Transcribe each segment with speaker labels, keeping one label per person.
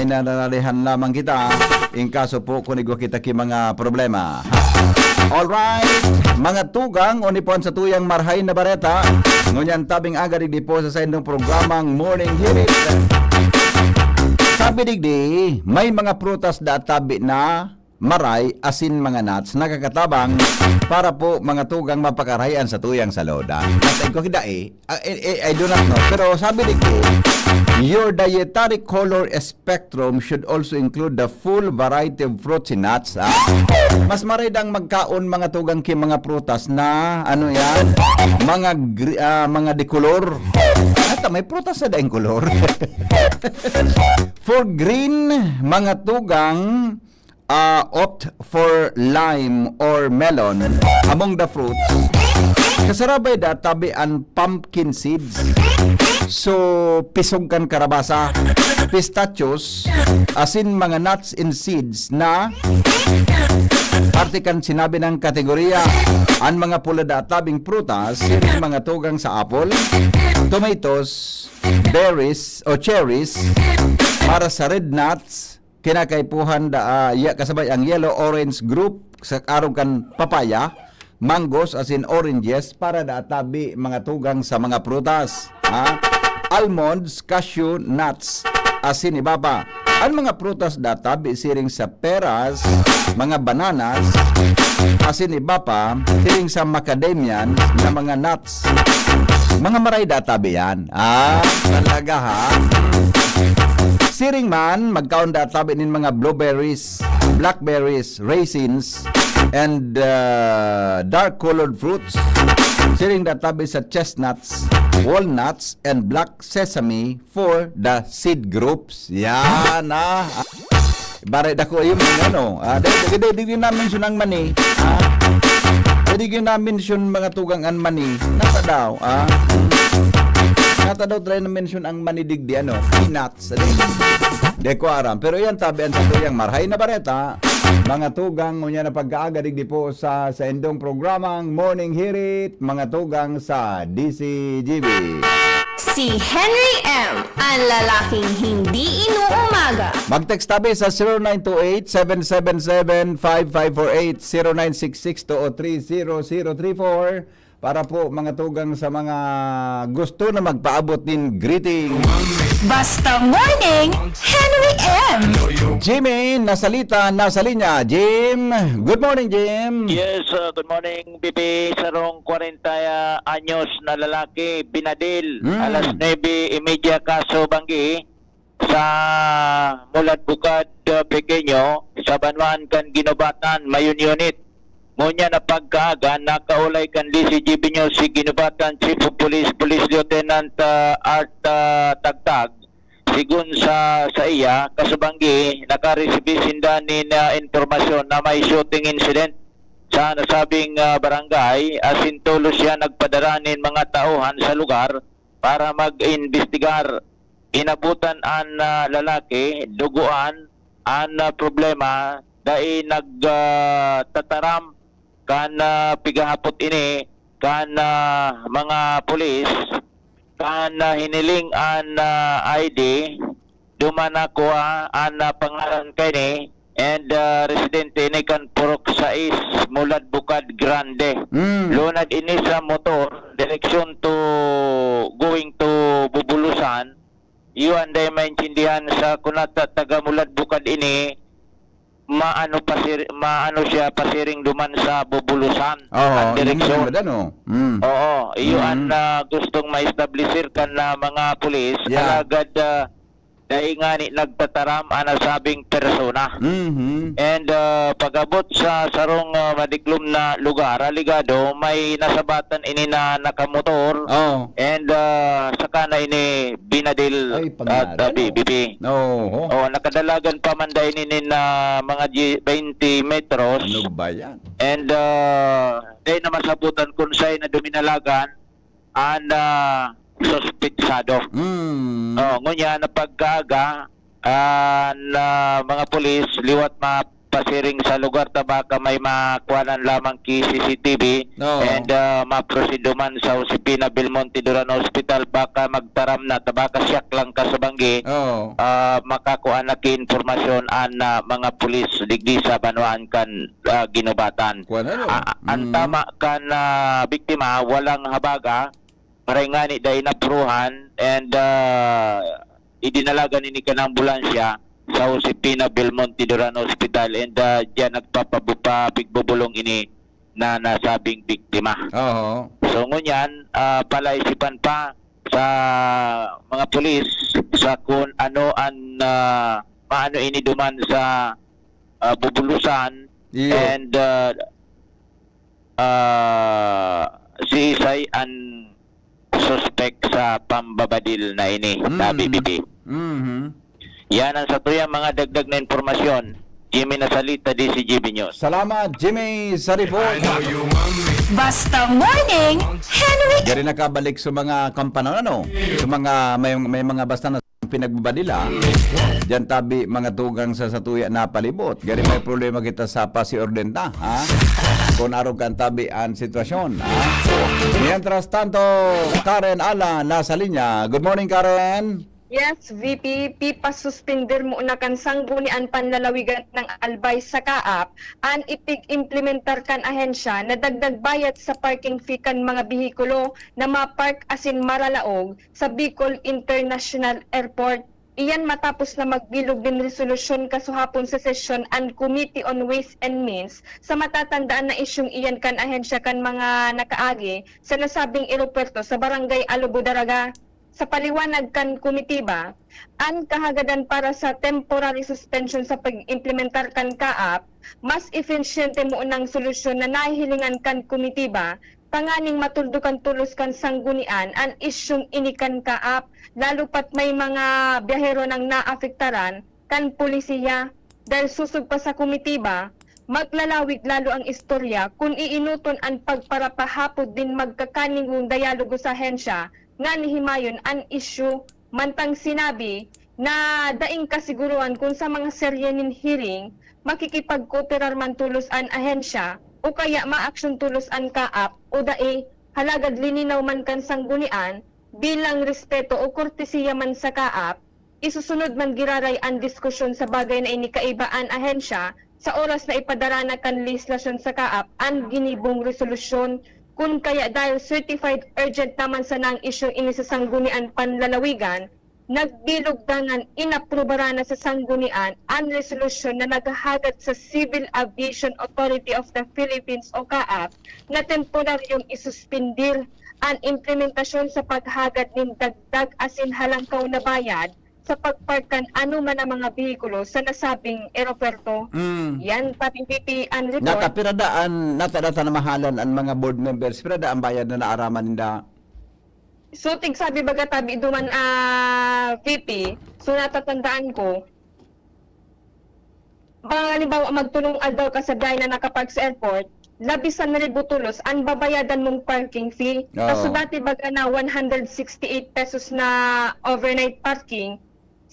Speaker 1: ay nananalihan lamang kita in kaso po kunigwa kita ki mga problema. Alright, mga tugang unipon sa tuyang marhay na bareta ngunyan tabing agad di po sa indong programang Morning Hirit. Sabi digdi, may mga prutas da tabi na maray, asin, mga nuts, nakakatabang para po mga tugang mapakarayan sa tuyang saloda. At ko kida I do not know. Pero sabi digdi, your dietary color spectrum should also include the full variety of fruits and nuts. Mas maridang magkaon mga tugang ki mga prutas na ano yan, mga dekolor. At may prutas na daing kolor. For green, mga tugang opt for lime or melon among the fruits. Kasarabay da tabian pumpkin seeds. So pisog kan karabasa, pistachios, asin mga nuts and seeds na artikan sinabi ng kategorya ang mga pula da tabing prutas, mga tugang sa apple, tomatoes, berries o cherries para sa red nuts kinakaipuhan da kasabay ang yellow orange group sa arong kan papaya, mangoes as in oranges para da tabi mga tugang sa mga prutas. Almonds, cashew, nuts asin ibaba. Ang mga prutas da tabi siring sa peras, mga bananas asin ibaba, siring sa macadamian na mga nuts. Mga maray da tabi yan. Talaga ha. Siring man, magkaon da tabi nin mga blueberries, blackberries, raisins, and dark-colored fruits. Siring da tabi sa chestnuts, walnuts, and black sesame for the seed groups. Yan na. Baray da ko yung mga ano. Di namin sunang mani. Di namin sun mga tugang an mani. Nasa daw. Nata daw try na mention ang manidigdi peanuts. De ko aram. Pero yan tabian sa tuyang marhay na bareta. Mga tugang ngunya na pagkaaga digdi po sa indong programang Morning Hirit, mga tugang sa DCGB.
Speaker 2: Si Henry M. ang lalaking hindi inuumaga.
Speaker 1: Mag-text tabi sa 0928-777-5548, 0966-203-0034 para po mga tugang sa mga gusto na magpaabot din greeting.
Speaker 2: Basta morning, Henry M.
Speaker 1: Jimmy, nasalita, nasa linya. Jim, good morning, Jim.
Speaker 3: Yes, good morning, Bibi. Sarong 40 anyos na lalaki, binadil, alas 9:30 kaso banggi sa Mulad Bukad, Pequeño, sa Banwan kan Ginobatan, Mayon Unit. Munya na pagkaaga, nakaulay kan DCGB nyo si Ginobatan Chief of Police, Police Lieutenant Art Tagtag. Sigun sa iya, kasubanggi, nakaresibis sindanin informasyon na may shooting incident sa nasabing barangay. Asin tulos siya nagpadaranin mga tauhan sa lugar para mag-investigar. Inabutan ang lalaki, duguan, ang problema, dahil nagtataram kan pigahapot ini kan mga pulis kan hiniling an ID dumana ko an pangalan kay and residente ni kan Purok 6 Mulad Bukad Grande. Lunad ini sa motor direction to going to Bubulusan. Iwan day maintindihan sa kunata taga Mulad Bukad ini maano siya pasiring duman sa Bubulusan ang direksyon. Oo, iyon gustong ma-establisher kan na mga pulis alagad dahil nga nagtataram ang nasabing persona. And pag-abot sa sarong madiklom na lugar, aligado, may nasabatan ini na nakamotor and saka na ini binadil at BBB. Nakadalagan pa man dahil ini na mga 20 metros.
Speaker 1: Ano ba yan?
Speaker 3: And dahil na masabutan kung sa'y na duminalagan ang suspitsado. Ngunya na pagkaaga na mga pulis liwat pasiring sa lugar tabaka may makuanan lamang ki CCTV
Speaker 1: Oo.
Speaker 3: and maproseduman sa Josefina Belmonte Duran Hospital baka magtaram na tabaka siyak lang ka sa banggi
Speaker 1: Oh.
Speaker 3: makakuha na ki informasyon an mga pulis digdi sa Banuan kan ginubatan.
Speaker 1: Kuan ano?
Speaker 3: Ang tama kan biktima walang habaga maray nga ni dahil napruhan and idinalagan ni kanang ambulansya sa Josefina Belmonte Duran Hospital and diyan nagpapabigbubulong ini na nasabing biktima.
Speaker 1: Oo.
Speaker 3: So ngunyan, palaisipan pa sa mga pulis sa kung ano ang paano ini duman sa bubulusan
Speaker 1: Iyo.
Speaker 3: and si Isay ang suspect sa pambabadil na ini sa BBB.
Speaker 1: Mhm.
Speaker 3: Yan ang sa tuyang mga dagdag na informasyon. Jimmy Nasalita, DCGB News.
Speaker 1: Salamat, Jimmy, sa report.
Speaker 2: Basta Morning, Henry
Speaker 1: Gari nakabalik sa mga kampanan, ano? Sa mga, may mga basta na pinagbabadila. Diyan tabi, mga tugang sa satuya na palibot. Gari may problema kita sa pasiordenta, ha? Kung araw kan tabi ang sitwasyon, ha? Mientras tanto, Karen Ala, nasa linya. Good morning, Karen.
Speaker 4: Yes, VP, pipasuspender mo na kan sanggunian panlalawigan ng Albay sa Kaap, an ipig-implementar kan ahensya na dagdag bayad sa parking fee kan mga bihikulo na mapark asin maralaog sa Bicol International Airport. Iyan matapos na magbilog din resolusyon kasuhapon sa session ang Committee on Ways and Means sa matatandaan na isyong iyan kan ahensya kan mga nakaagi sa nasabing aeropuerto sa Barangay Alubudaraga. Sa paliwanag kan komitiba, ang kahagadan para sa temporary suspension sa pag-implementar kan kaap, mas efficiente mo ng solusyon na nahihilingan kan komitiba, panganing matuldukan tulos kan sanggunian ang isyong inikan kaap, lalo pat may mga biyahero nang naafektaran kan pulisiya. Dahil susog pa sa komitiba, maglalawig lalo ang istorya kung iinuton ang pagparapahapod din magkakaningong dialogo sa hensya nga nihimayon ang issue mantang sinabi na daing kasiguruan kung sa mga seryenin hearing makikipag-cooperar man tulos an ahensya o kaya ma-action tulos an kaap o dai halagad lininaw man kan sanggunian bilang respeto o kortesiya man sa kaap isusunod man giraray ang diskusyon sa bagay na inikaibaan ahensya sa oras na ipadarana kan legislasyon sa kaap ang ginibong resolusyon. Kung kaya dahil certified urgent naman sa nang issue ini sa sanggunian panlalawigan, nagbilog dangan inaprobara na sa sanggunian ang resolusyon na naghahagat sa Civil Aviation Authority of the Philippines o CAAP na temporaryong isuspindir ang implementasyon sa paghagat ng dagdag asin halangkaw na bayad sa pagparkan ano man ang mga bihikulo sa nasabing aeropuerto. Yan pating PP ang report.
Speaker 1: Natapiradaan, natadata na mahalan ang mga board members. Pirada ang bayad na naaraman nila.
Speaker 4: So, sabi baga tabi duman VP, so natatandaan ko, halimbawa magtulong daw ka sa biyahe na nakapark sa airport, labisan na ributulos, ang babayadan mong parking fee.
Speaker 1: Oo.
Speaker 4: Kaso dati baga na 168 pesos na overnight parking,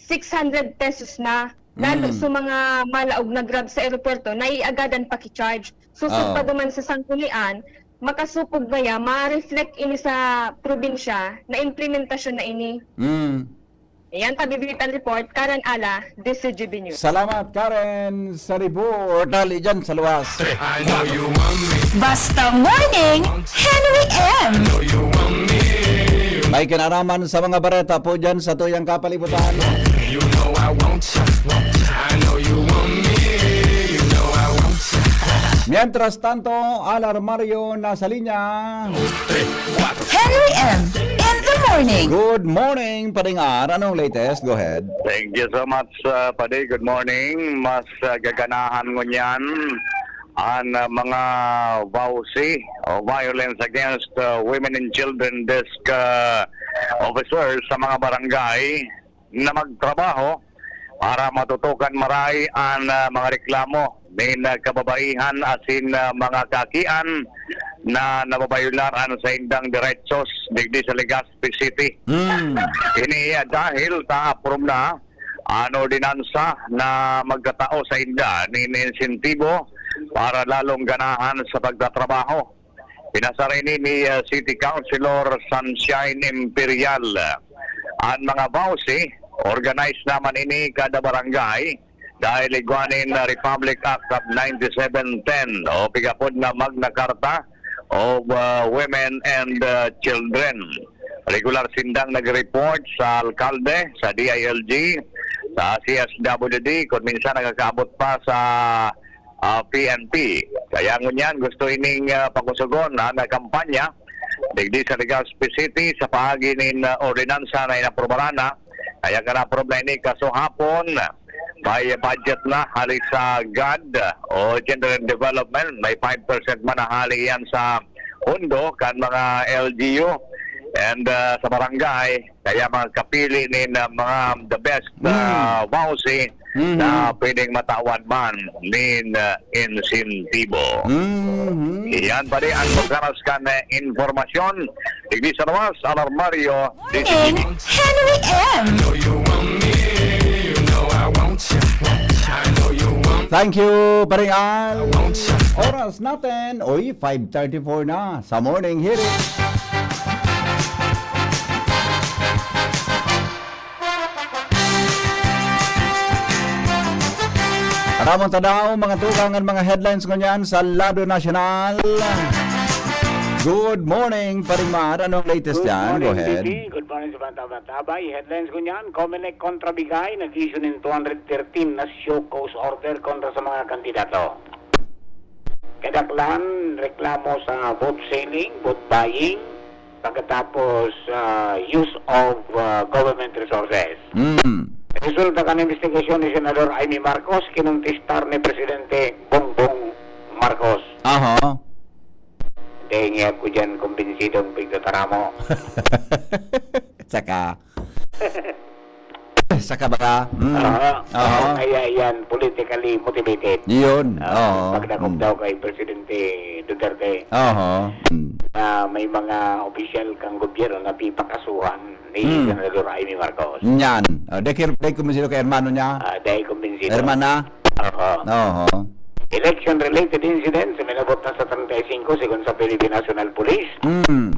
Speaker 4: 600 pesos na. Lalo sa mga malaog na grab sa aeropuerto, naiagadan paki-charge. Susod pa duman sa sangkulian, makasupog gaya, ma-reflect ini sa probinsya na implementasyon na ini. Ayan, tabibitan report, Karen Ala, DCGB News.
Speaker 1: Salamat, Karen, sa report. Dali dyan sa luwas.
Speaker 2: Basta Morning, Henry M.
Speaker 1: May kinaraman sa mga bareta po dyan sa tuyang kapalibutan. Mientras tanto, Alar Mario nasa linya.
Speaker 2: Henry M. In the morning.
Speaker 1: Good morning, Paringar. Anong latest? Go ahead.
Speaker 5: Thank you so much, Padi. Good morning. Mas gaganahan mo niyan ang mga VAUSI o Violence Against Women and Children Desk officers sa mga barangay na magtrabaho para matutukan maray ang mga reklamo ng kababaihan asin mga kakian na nababayularan sa indang diretsos digdi sa Legazpi City. Ini dahil ta-approve na ordinansa na magkatao sa inda ni insentibo para lalong ganahan sa pagtatrabaho. Pinasa rin ni City Councilor Sunshine Imperial. Ang mga bawsi, organized naman ini kada barangay dahil igwanin na Republic Act of 9710 o pigapod na Magna Carta of Women and Children. Regular sindang nag-report sa alkalde, sa DILG, sa CSWD, kung minsan nagkakaabot pa sa PNP. Kaya ngunyan, gusto ining pagkusugon na kampanya digdi sa Legazpi City sa paagi nin ordinansa na inaprobarana. Kaya ka na problema ni kaso hapon may budget na hali sa GAD o Gender and Development. May 5% man na hali yan sa hundo kan mga LGU and sa barangay. Kaya mga kapili ni mga the best bawsi na pwedeng matawan man nin insentibo. Iyan pa rin ang magkaras ka na informasyon. Digdi sa nawas, Alarmario,
Speaker 2: Morning, Henry M.
Speaker 1: Thank you, paring Al. Oras natin, 5:34 na sa morning hearing. Karamon tadaw mga tukangan mga headlines ngunyan sa Lado Nacional. Good morning, paring Mar. Anong latest yan? Go ahead.
Speaker 6: Good morning sa Banta-Batabay. Headlines ko niyan, Comelec kontra Bigay, nag-issue ng 213 na show cause order kontra sa mga kandidato. Kadaklan, reklamo sa vote selling, vote buying, pagkatapos use of government resources. Resulta ka ng investigasyon ni Senador Amy Marcos, kinuntistar ni Presidente Bongbong Marcos.
Speaker 1: Aha.
Speaker 6: Hindi nga ako dyan kumbinsidong pigtataramo.
Speaker 1: Saka ba?
Speaker 6: Kaya yan, politically motivated.
Speaker 1: Yun. Oo.
Speaker 6: Pagdakop daw kay Presidente Duterte,
Speaker 1: Oo.
Speaker 6: may mga opisyal kang gobyerno na pipakasuhan ni Senador Amy Marcos.
Speaker 1: Yan. Dahil kumisino kay hermano niya.
Speaker 6: Dahil kumbinsido.
Speaker 1: Hermana? Oo.
Speaker 6: Election-related incidents, minabot na sa 35 segun sa Philippine National Police.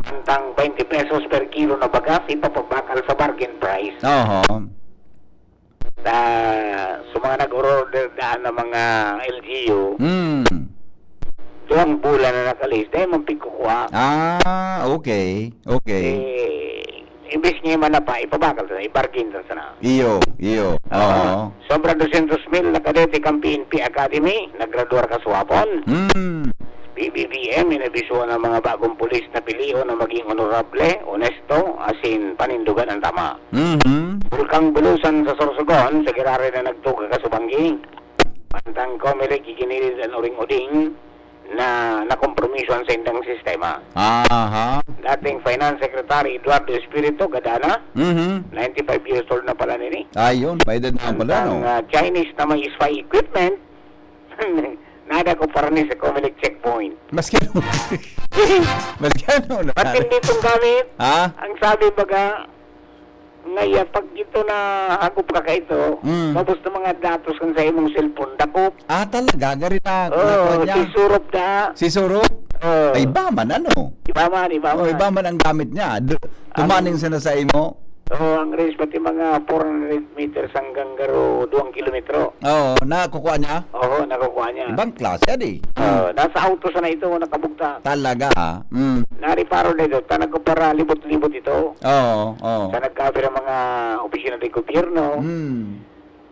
Speaker 6: Antang 20 pesos per kilo na bagas, ipapabakal sa bargain price.
Speaker 1: Oo.
Speaker 6: Sa mga nag-order daan ng mga LGU, doang bulan na nakalis, dahil mampikukuha.
Speaker 1: Okay. Okay.
Speaker 6: Imbis niya man na pa, ipabakal sa i-bargain sa na.
Speaker 1: Iyo. Oo.
Speaker 6: Sobra 200,000 na kadete kang PNP Academy, naggraduar ka swapon. PBBM, inabisuan ng mga bagong pulis na piliho na maging honorable, honesto, asin panindugan ang tama. Bulkang bulusan sa Sorsogon, sa girari na nagtuga ka sa Banggi. Pantang Comelec, ikinilid ang uring-uding na nakompromiso ang sendang sistema.
Speaker 1: Aha.
Speaker 6: Dating Finance Secretary Eduardo Espiritu, Gadana, 95 years old na pala nini.
Speaker 1: Ayun, pwede na pala, no?
Speaker 6: Ang Chinese na may spy equipment, nada ko para ni sa Comelec checkpoint.
Speaker 1: Mas gano'n. Mas gano'n.
Speaker 6: Ba't hindi itong gamit?
Speaker 1: Ha?
Speaker 6: Ang sabi baga, ngayon, pag ito na hagop ka ka ito, tapos ng mga datos kung sa imong cellphone, dakop.
Speaker 1: Talaga, gari na.
Speaker 6: Si Surop na.
Speaker 1: Si Surop? Ay, iba man, ano?
Speaker 6: Iba man.
Speaker 1: Iba man ang gamit niya. Tumaning siya na sa imo.
Speaker 6: Ang range pati mga 400 meters hanggang garo 2 kilometro.
Speaker 1: Nakukuha niya?
Speaker 6: Nakukuha niya.
Speaker 1: Ibang klase, adi.
Speaker 6: Nasa auto sa na ito, nakabugta.
Speaker 1: Talaga,
Speaker 6: Nariparo na ito, tanag ko para libot-libot ito.
Speaker 1: Oo.
Speaker 6: Sa nagkabir ang mga opisina ng gobyerno.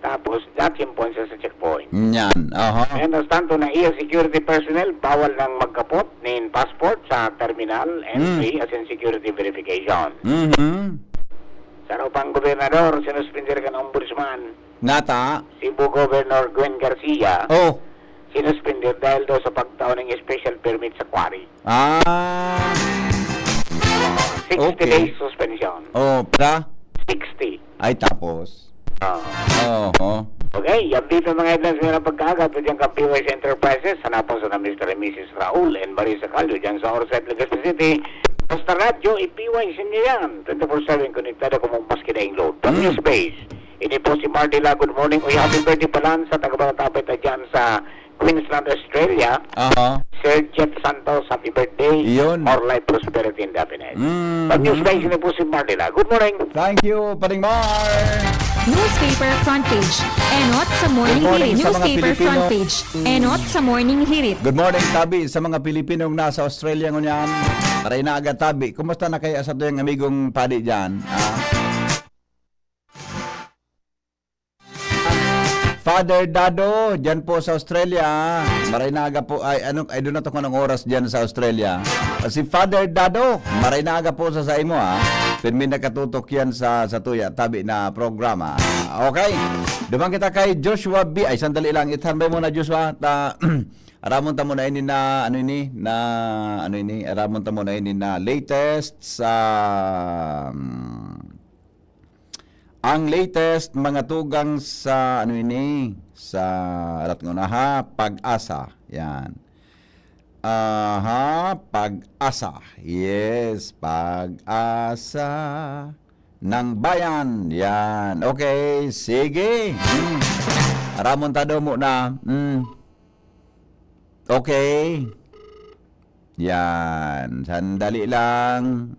Speaker 6: Tapos, dating point sa checkpoint.
Speaker 1: Yan,
Speaker 6: And tanto na iya security personnel, bawal nang magkapot ng passport sa terminal, entry, as in security verification. Sa pang gobernador, sinuspindir ka ng ombudsman.
Speaker 1: Nata?
Speaker 6: Cebu Governor Gwen Garcia, sinuspindir dahil daw sa pagtaon ng special permit sa quarry. 60
Speaker 1: Okay.
Speaker 6: days suspension.
Speaker 1: Pra?
Speaker 6: 60.
Speaker 1: Ay, tapos.
Speaker 6: Okay, yan dito mga headlines ngayon ang pagkagat with yung PYS Enterprises. Hanapon sa na Mr. and Mrs. Raul and Marisa Calio dyan sa Orset, Legazpi City. Basta radyo, i-PYS niyo yan. 24/7 konektado kung maski na yung load. From your space, Ini po si Mardila, good morning. Uy, happy birthday pala sa taga-Baratapit na dyan sa Queensland, Australia.
Speaker 1: Aha.
Speaker 6: Sir Jeff Santos, happy birthday.
Speaker 1: Iyon.
Speaker 6: More life, prosperity, and happiness.
Speaker 1: Mm.
Speaker 6: Pag-news guys, ini po si Mardila. Good morning.
Speaker 1: Thank you, Paring Mar.
Speaker 7: Newspaper front page. Enot sa morning
Speaker 1: Good morning
Speaker 7: hirit.
Speaker 1: sa mga
Speaker 7: Newspaper
Speaker 1: Pilipino.
Speaker 7: front page. Enot sa morning hirit.
Speaker 1: Good morning, Tabi, sa mga Pilipinong nasa Australia ngunyan. Aray na agad, Tabi. Kumusta na kaya sa tuyong amigong padi dyan? Father Dado, dyan po sa Australia. Maray na aga po, ay doon na to kung anong oras dyan sa Australia. Si Father Dado, maray na aga po sa imo Pinmin nakatutok yan sa tuya, Tabi na programa. Okay, dumang kita kay Joshua B. Ay, sandali lang, ithanbay muna Joshua. Aramon ta muna ini na aramon ta muna ini na latest sa ang latest mga tugang sa sa arat nga na Pag-asa. Yan. Pag-asa. Yes, Pag-asa ng bayan. Yan. Okay, sige. Aramon ta daw muna. Okay. Yan. Sandali lang.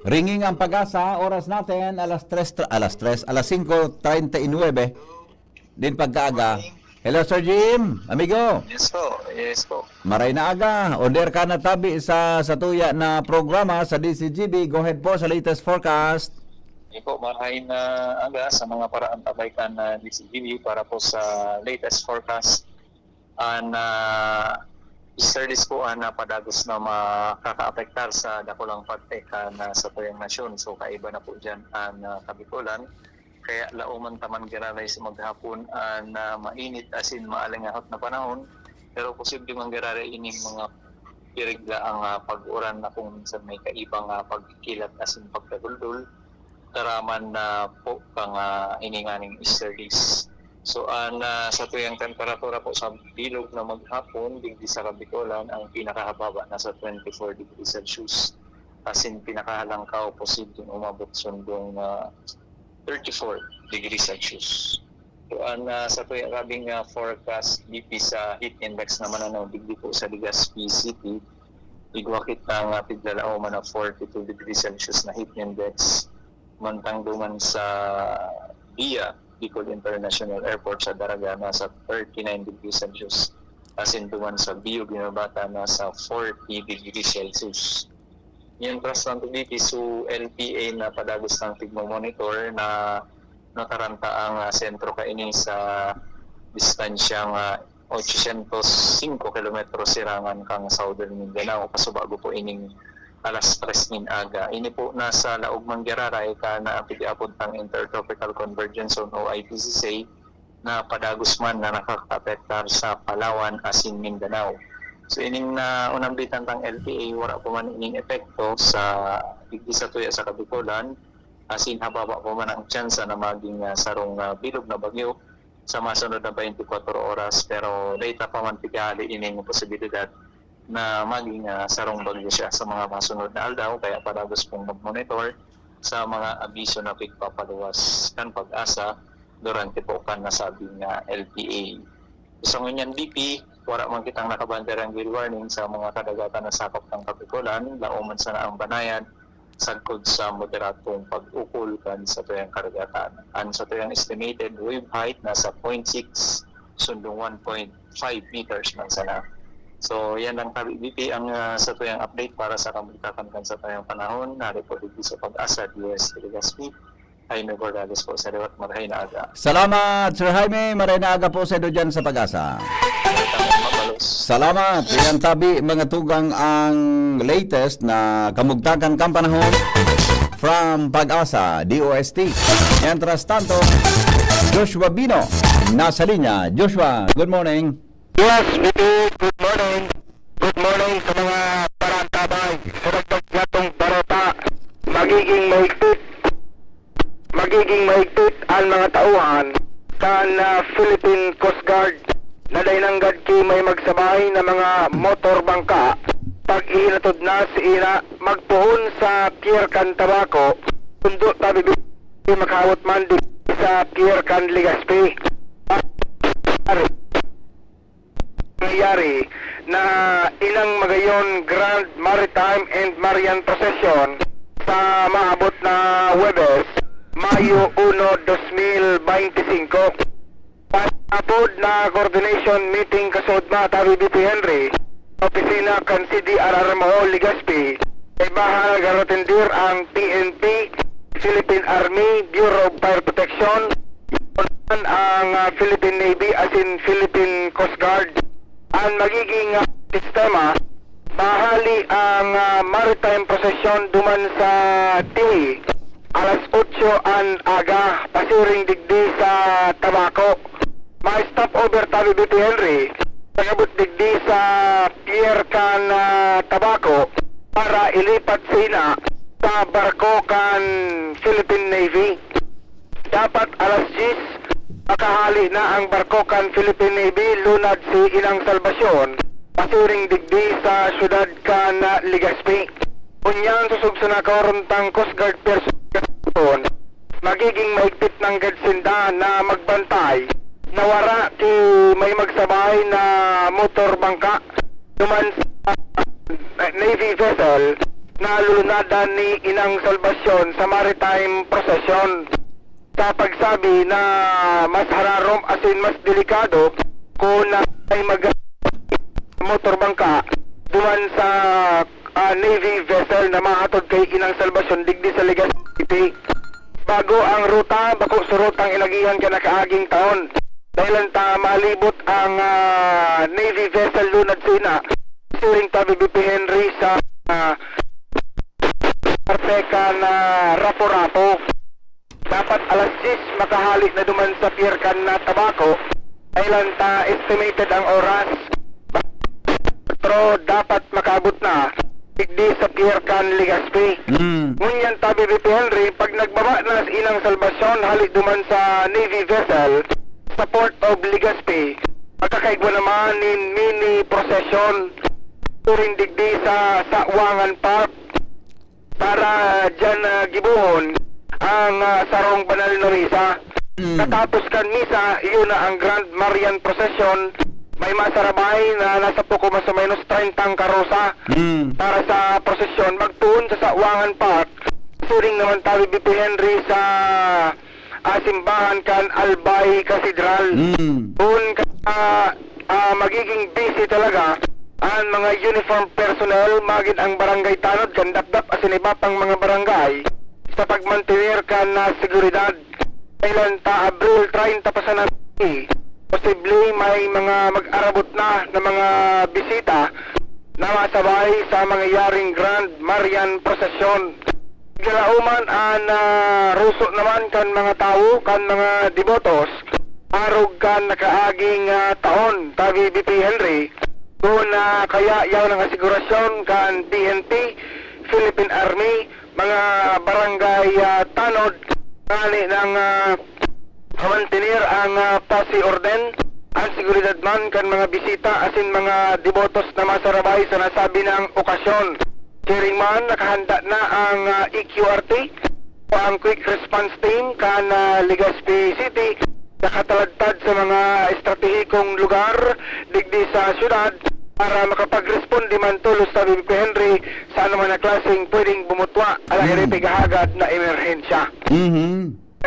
Speaker 1: Ringing ang Pag-asa. Oras natin, alas 5:39. Din pagkaaga. Hello, Sir Jim. Amigo.
Speaker 8: Yes po.
Speaker 1: Maray na aga. Order ka na, Tabi, sa tuya na programa sa DCGB. Go ahead po sa latest forecast.
Speaker 8: Hindi po, marahin na aga sa mga paraan tabaikan na DCGB para po sa latest forecast. Service po na padagos na makaka-apektar sa dakulang pagteka na sa tuyang nasyon. So kaiba na po dyan ang Kabikulan. Kaya lauman taman giraray sa maghapon na mainit as in maalanghot na panahon. Pero posible man giraray ining mga pirigla ang pag-uran na kung minsan may kaibang pagkikilat as in pagkaduldul. Taraman na po kang ininganing easterlies. So sa tuyang temperatura po sa bilog na maghapon, digdi sa Kabikulan, ang pinakahababa na sa 24 degrees Celsius. As in pinakahalangkaw, posibleng umabot sundong 34 degrees Celsius. So sa tuyang rabing forecast, BP sa heat index naman digdi po sa Legazpi City, igwakit ng tiglalao man na 42 degrees Celsius na heat index. Mantang duman sa BIA, Bicol International Airport sa Daraga, nasa 39 degrees Celsius. As in duman sa Bio Ginabata, nasa 40 degrees Celsius. Yung trust ng dito so LPA na padagos ng tigmo-monitor na nakaranta ang sentro kaini sa distansyang 805 km sirangan kang Southern Mindanao. Kasubago po ining alas 3 min aga. Ini po nasa laog manggiraray ka na pidiapod ng Intertropical Convergence Zone o IPCC na padagos man na nakakapektar sa Palawan asin Mindanao. So ining na unang bitan tang LPA wala po man ining epekto sa digdi sa tuya sa Kabikulan asin hababa po man ang tsansa na maging sarong bilog na bagyo sa masunod na 24 oras pero data pa man tigali ining posibilidad na maging sarong bagyo siya sa mga masunod na aldaw, kaya padagos pong mag-monitor sa mga abiso na pagpapaluwas ng Pag-asa durante po kan nasabing LPA. Sa ngunyan BP, wala man kitang nakabanderang grid warning sa mga kadagatan na sakop ng Kabikulan, lauman sa naang banayan, sagkod sa moderatong pag-ukol kan sa tuyang karagatan. Sa tuyang estimated wave height, nasa 0.6 sundong 1.5 meters man sana. So yan ang BP ang sa tuyang update para sa kabalitakan kan sa tuyang panahon. Nari po dito sa Pag-asa, US Legazpi. Jaime Bordales po sa Rewat, Maray na aga.
Speaker 1: Salamat, Sir Jaime. Maray na aga po sa dyan sa Pag-asa. Salamat. Yan, Tabi, mga tugang ang latest na kamugtakan kang panahon from Pag-asa, DOST. Yan, tras tanto, Joshua Bino, nasa linya. Joshua, good morning.
Speaker 6: Yes, Vicky, good morning. Good morning sa mga parantabay. Sa nagpagkatong barota, magiging mahigpit ang mga tauhan sa Philippine Coast Guard na dainanggad ki may magsabay na mga motor bangka pag ihinatod na si ina magpuhon sa Pier Cantabaco, Pundo Tabi makawat man din sa Pier Can Legazpi. Nangyari na ilang magayon Grand Maritime and Marian Procession sa maabot na Huwebes, Mayo 1, 2025. Pasapod na coordination meeting kasod na tabi BP Henry, opisina kan CDRRMO Legazpi, ay bahal garotendir ang PNP, Philippine Army, Bureau of Fire Protection, ang Philippine Navy as in Philippine Coast Guard. Ang magiging sistema, bahali ang maritime procession duman sa Tiwi, alas 8 an aga, pasiring digdi sa Tabaco. May stopover tabi BP Henry, nagabot digdi sa Pier Can Tabaco para ilipat sina sa barko kan Philippine Navy. Dapat alas 10 makahali na ang barko kan Philippine Navy lunad si Inang Salvacion, pasiring digdi sa syudad kan Legazpi. Unyang susugso na kauruntang Coast Guard person, magiging mahigpit ng gadsinda na magbantay. Nawara ti may magsabay na motor bangka duman sa Navy vessel na lulunadan ni Inang Salvacion sa maritime procession. Sa pagsabi na mas hararom asin mas delikado kung na ay motor bangka duman sa Navy vessel na mahatod kay Inang Salvacion digdi sa Legazpi. Bago ang ruta, bako surot ang inagihan ka na kaaging taon. Dahil ta malibot ang Navy vessel lunad sina, suring tabi BP Henry sa Arteca na Rapo-Rapo. Dapat alas 10 makahalik na duman sa Pier Can na Tabaco. Dahil ta estimated ang oras, pero dapat makabot na digdi sa Pier Can Legazpi. Ngunyan tabi BP Henry, pag nagbaba na sa Inang Salvacion halik duman sa Navy vessel sa Port of Legazpi, magkakaigwa naman ni mini procession turing digdi sa Sawangan Park para dyan gibuhon ang sarong banal na misa. Katapos kan misa, iyon na ang Grand Marian Procession. May masarabay na nasa poko mas o menos 30 karosa para sa prosesyon magtuon sa Sawangan Park. Suring naman tabi BP Henry sa simbahan kan Albay Cathedral. Doon magiging busy talaga ang mga uniform personnel magin ang barangay tanod kan dapdap asin iba pang mga barangay sa pagmantenir kan na seguridad. Kailan ta Abril 30 pa sa posible may mga mag-arabot na mga bisita na masabay sa mangyayaring Grand Marian Procession. Galauman an ruso naman kan mga tao, kan mga devotos, arog kan nakaaging taon, tabi BP Henry, doon kaya yaw ng asigurasyon kan PNP, Philippine Army, mga barangay tanod, ngani ng hamantinir ang pasi orden, ang seguridad man kan mga bisita asin mga devotos na masarabay sa nasabi ng okasyon. Sharing man, nakahanda na ang EQRT o ang Quick Response Team kan Legazpi City, nakatalagtad sa mga estratehikong lugar digdi sa syudad para makapag-respond di man tulos sa BP Henry sa anuman na klaseng pwedeng bumutwa alagay hagad na emerhensya.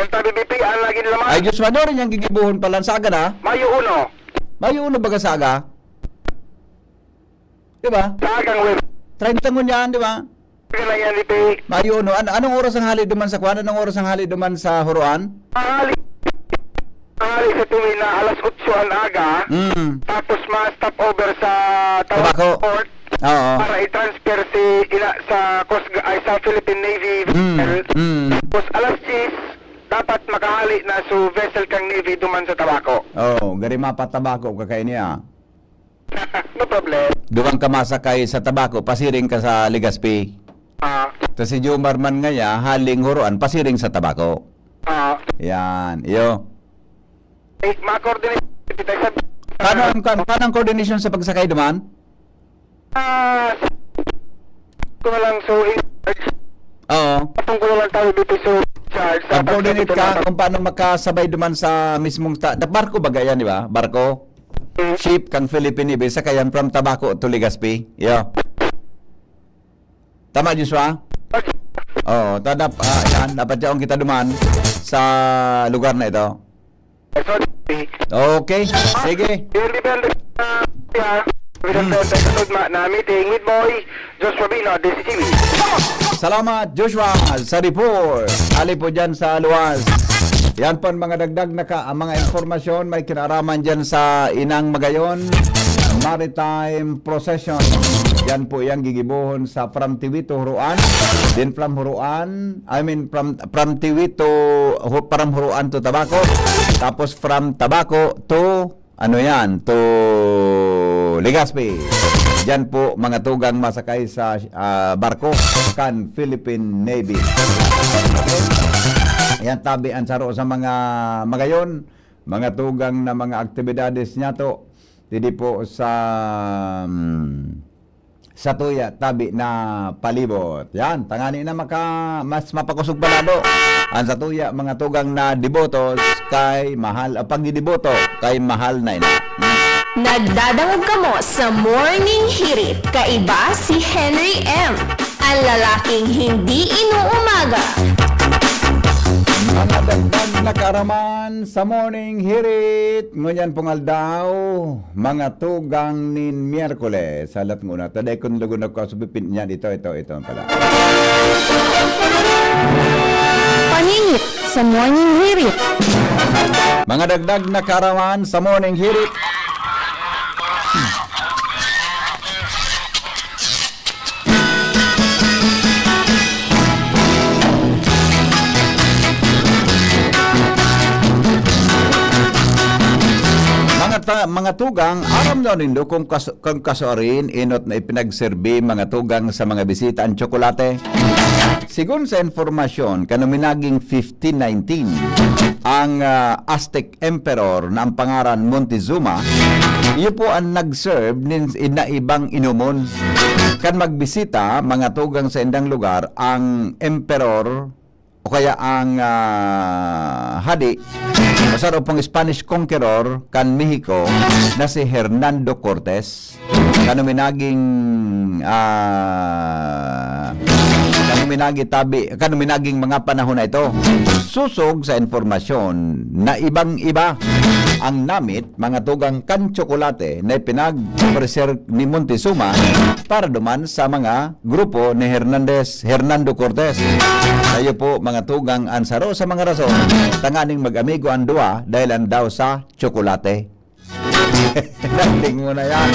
Speaker 6: Ang tabi BP, ang laging laman.
Speaker 1: Ay, Diyos Manor, yung gigibuhon pala sa aga na.
Speaker 6: Mayo 1.
Speaker 1: Mayo 1 baga sa aga? Diba?
Speaker 6: Sa agang web.
Speaker 1: 30 ngunyan, di ba?
Speaker 6: Kaya yan, BP.
Speaker 1: Mayo 1. Anong oras ang hali duman sa Kwan? Anong oras ang hali duman sa Huruan?
Speaker 6: Mahali sa tuwi na alas 8 ang aga. Tapos ma-stop over sa
Speaker 1: Tabaco.
Speaker 6: Port.
Speaker 1: Oo.
Speaker 6: Para i-transfer si sa Philippine Navy vessel. Tapos alas 10, dapat makahali na sa vessel kang Navy duman sa Tabaco.
Speaker 1: Oo, gari mapatabako kakain niya.
Speaker 6: No problem.
Speaker 1: Duwang ka masakay sa Tabaco, pasiring ka sa Legazpi. Tapos si Jomar man ngaya, haling Huruan, pasiring sa Tabaco. Yan, iyo.
Speaker 6: Ma-coordinate kita sa...
Speaker 1: Paano ang coordination sa pagsakay duman?
Speaker 6: Ko na lang so...
Speaker 1: Oo.
Speaker 6: Atong ko na lang tayo dito sa
Speaker 1: Mag-coordinate ka kung paano makasabay duman sa mismong barko ba ganyan, di ba? Barko? Ship kang Philippine Navy sa kayan from Tabaco to Legazpi. Yo. Tama, Joshua? Oo, yan, dapat dyan kita duman sa lugar na ito. Okay, sige.
Speaker 6: Na meeting with boy Joshua Bino, DCTV.
Speaker 1: Salamat, Joshua, sa report. Ali po dyan sa luwas. Yan po ang mga dagdag na mga informasyon may kinaraman dyan sa Inang Magayon Maritime Procession. Yan po yung gigibuhon sa from Tiwi to Huruan. Then from Huruan, from Tiwi to from Huruan to Tabaco. Tapos from Tabaco to to Legazpi. Diyan po mga tugang masakay sa barko kan Philippine Navy. Yan tabian saro sa mga magayon, mga tugang na mga aktibidades niya to. Didi po sa tuya tabi na palibot. Yan, tangani na mas mapakusog balado. Ang sa tuya mga tugang na devotos kay mahal, pag diboto kay mahal na ina.
Speaker 2: Nagdadangog ka mo sa Morning Hirit. Kaiba si Henry M. Ang lalaking hindi inuumaga.
Speaker 1: Mga dagdag na kaaraman sa Morning Hirit. Ngunyan pongal daw, mga tugang nin Miyerkules. Salat muna. Taday kung lugon ako subipin niyan. Ito pala.
Speaker 7: Paningit sa Morning Hirit.
Speaker 1: Mga dagdag na kaaraman sa Morning Hirit. Mga tugang, aram na nindo kung kasuarin inot na ipinagserbi mga tugang sa mga bisita ang tsokolate. Sigun sa informasyon, kanuminaging 1519, ang Aztec Emperor na ang pangaran Montezuma, iyo po ang nag-serve na ibang inumon. Kan magbisita, mga tugang sa indang lugar, ang Emperor o kaya ang hadi masaro pong Spanish conqueror kan Mexico na si Hernando Cortez kanuminaging mga panahon na ito. Susog sa informasyon na ibang-iba ang namit mga tugang kan tsokolate na pinag-preserve ni Montezuma para duman sa mga grupo ni Hernando Cortez. Tayo po mga tugang ansaro sa mga rason tanganing mag-amigo ang dua dahil ang daw sa tsokolate. Dating mo na yan.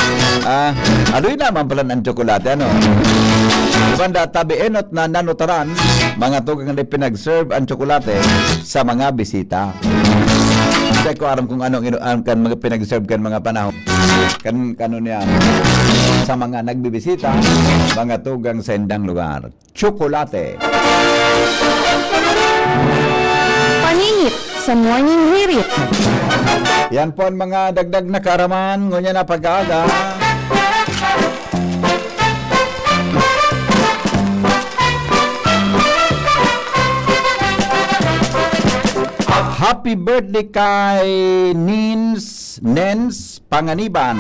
Speaker 1: Adoy naman pala ng tsokolate, ano? Banda tabi enot na nanutaran, mga tugang na pinag-serve ang tsokolate sa mga bisita. Hindi ko aram kung anong kan mga pinag-serve kan mga panahon. Kano niya sa mga nagbibisita, mga tugang sa indang lugar. Tsokolate.
Speaker 7: Paningit sa Morning Hirit.
Speaker 1: Yan po ang mga dagdag na kaaraman. Ngunya na pag-aaga. Happy birthday kay Nens Panganiban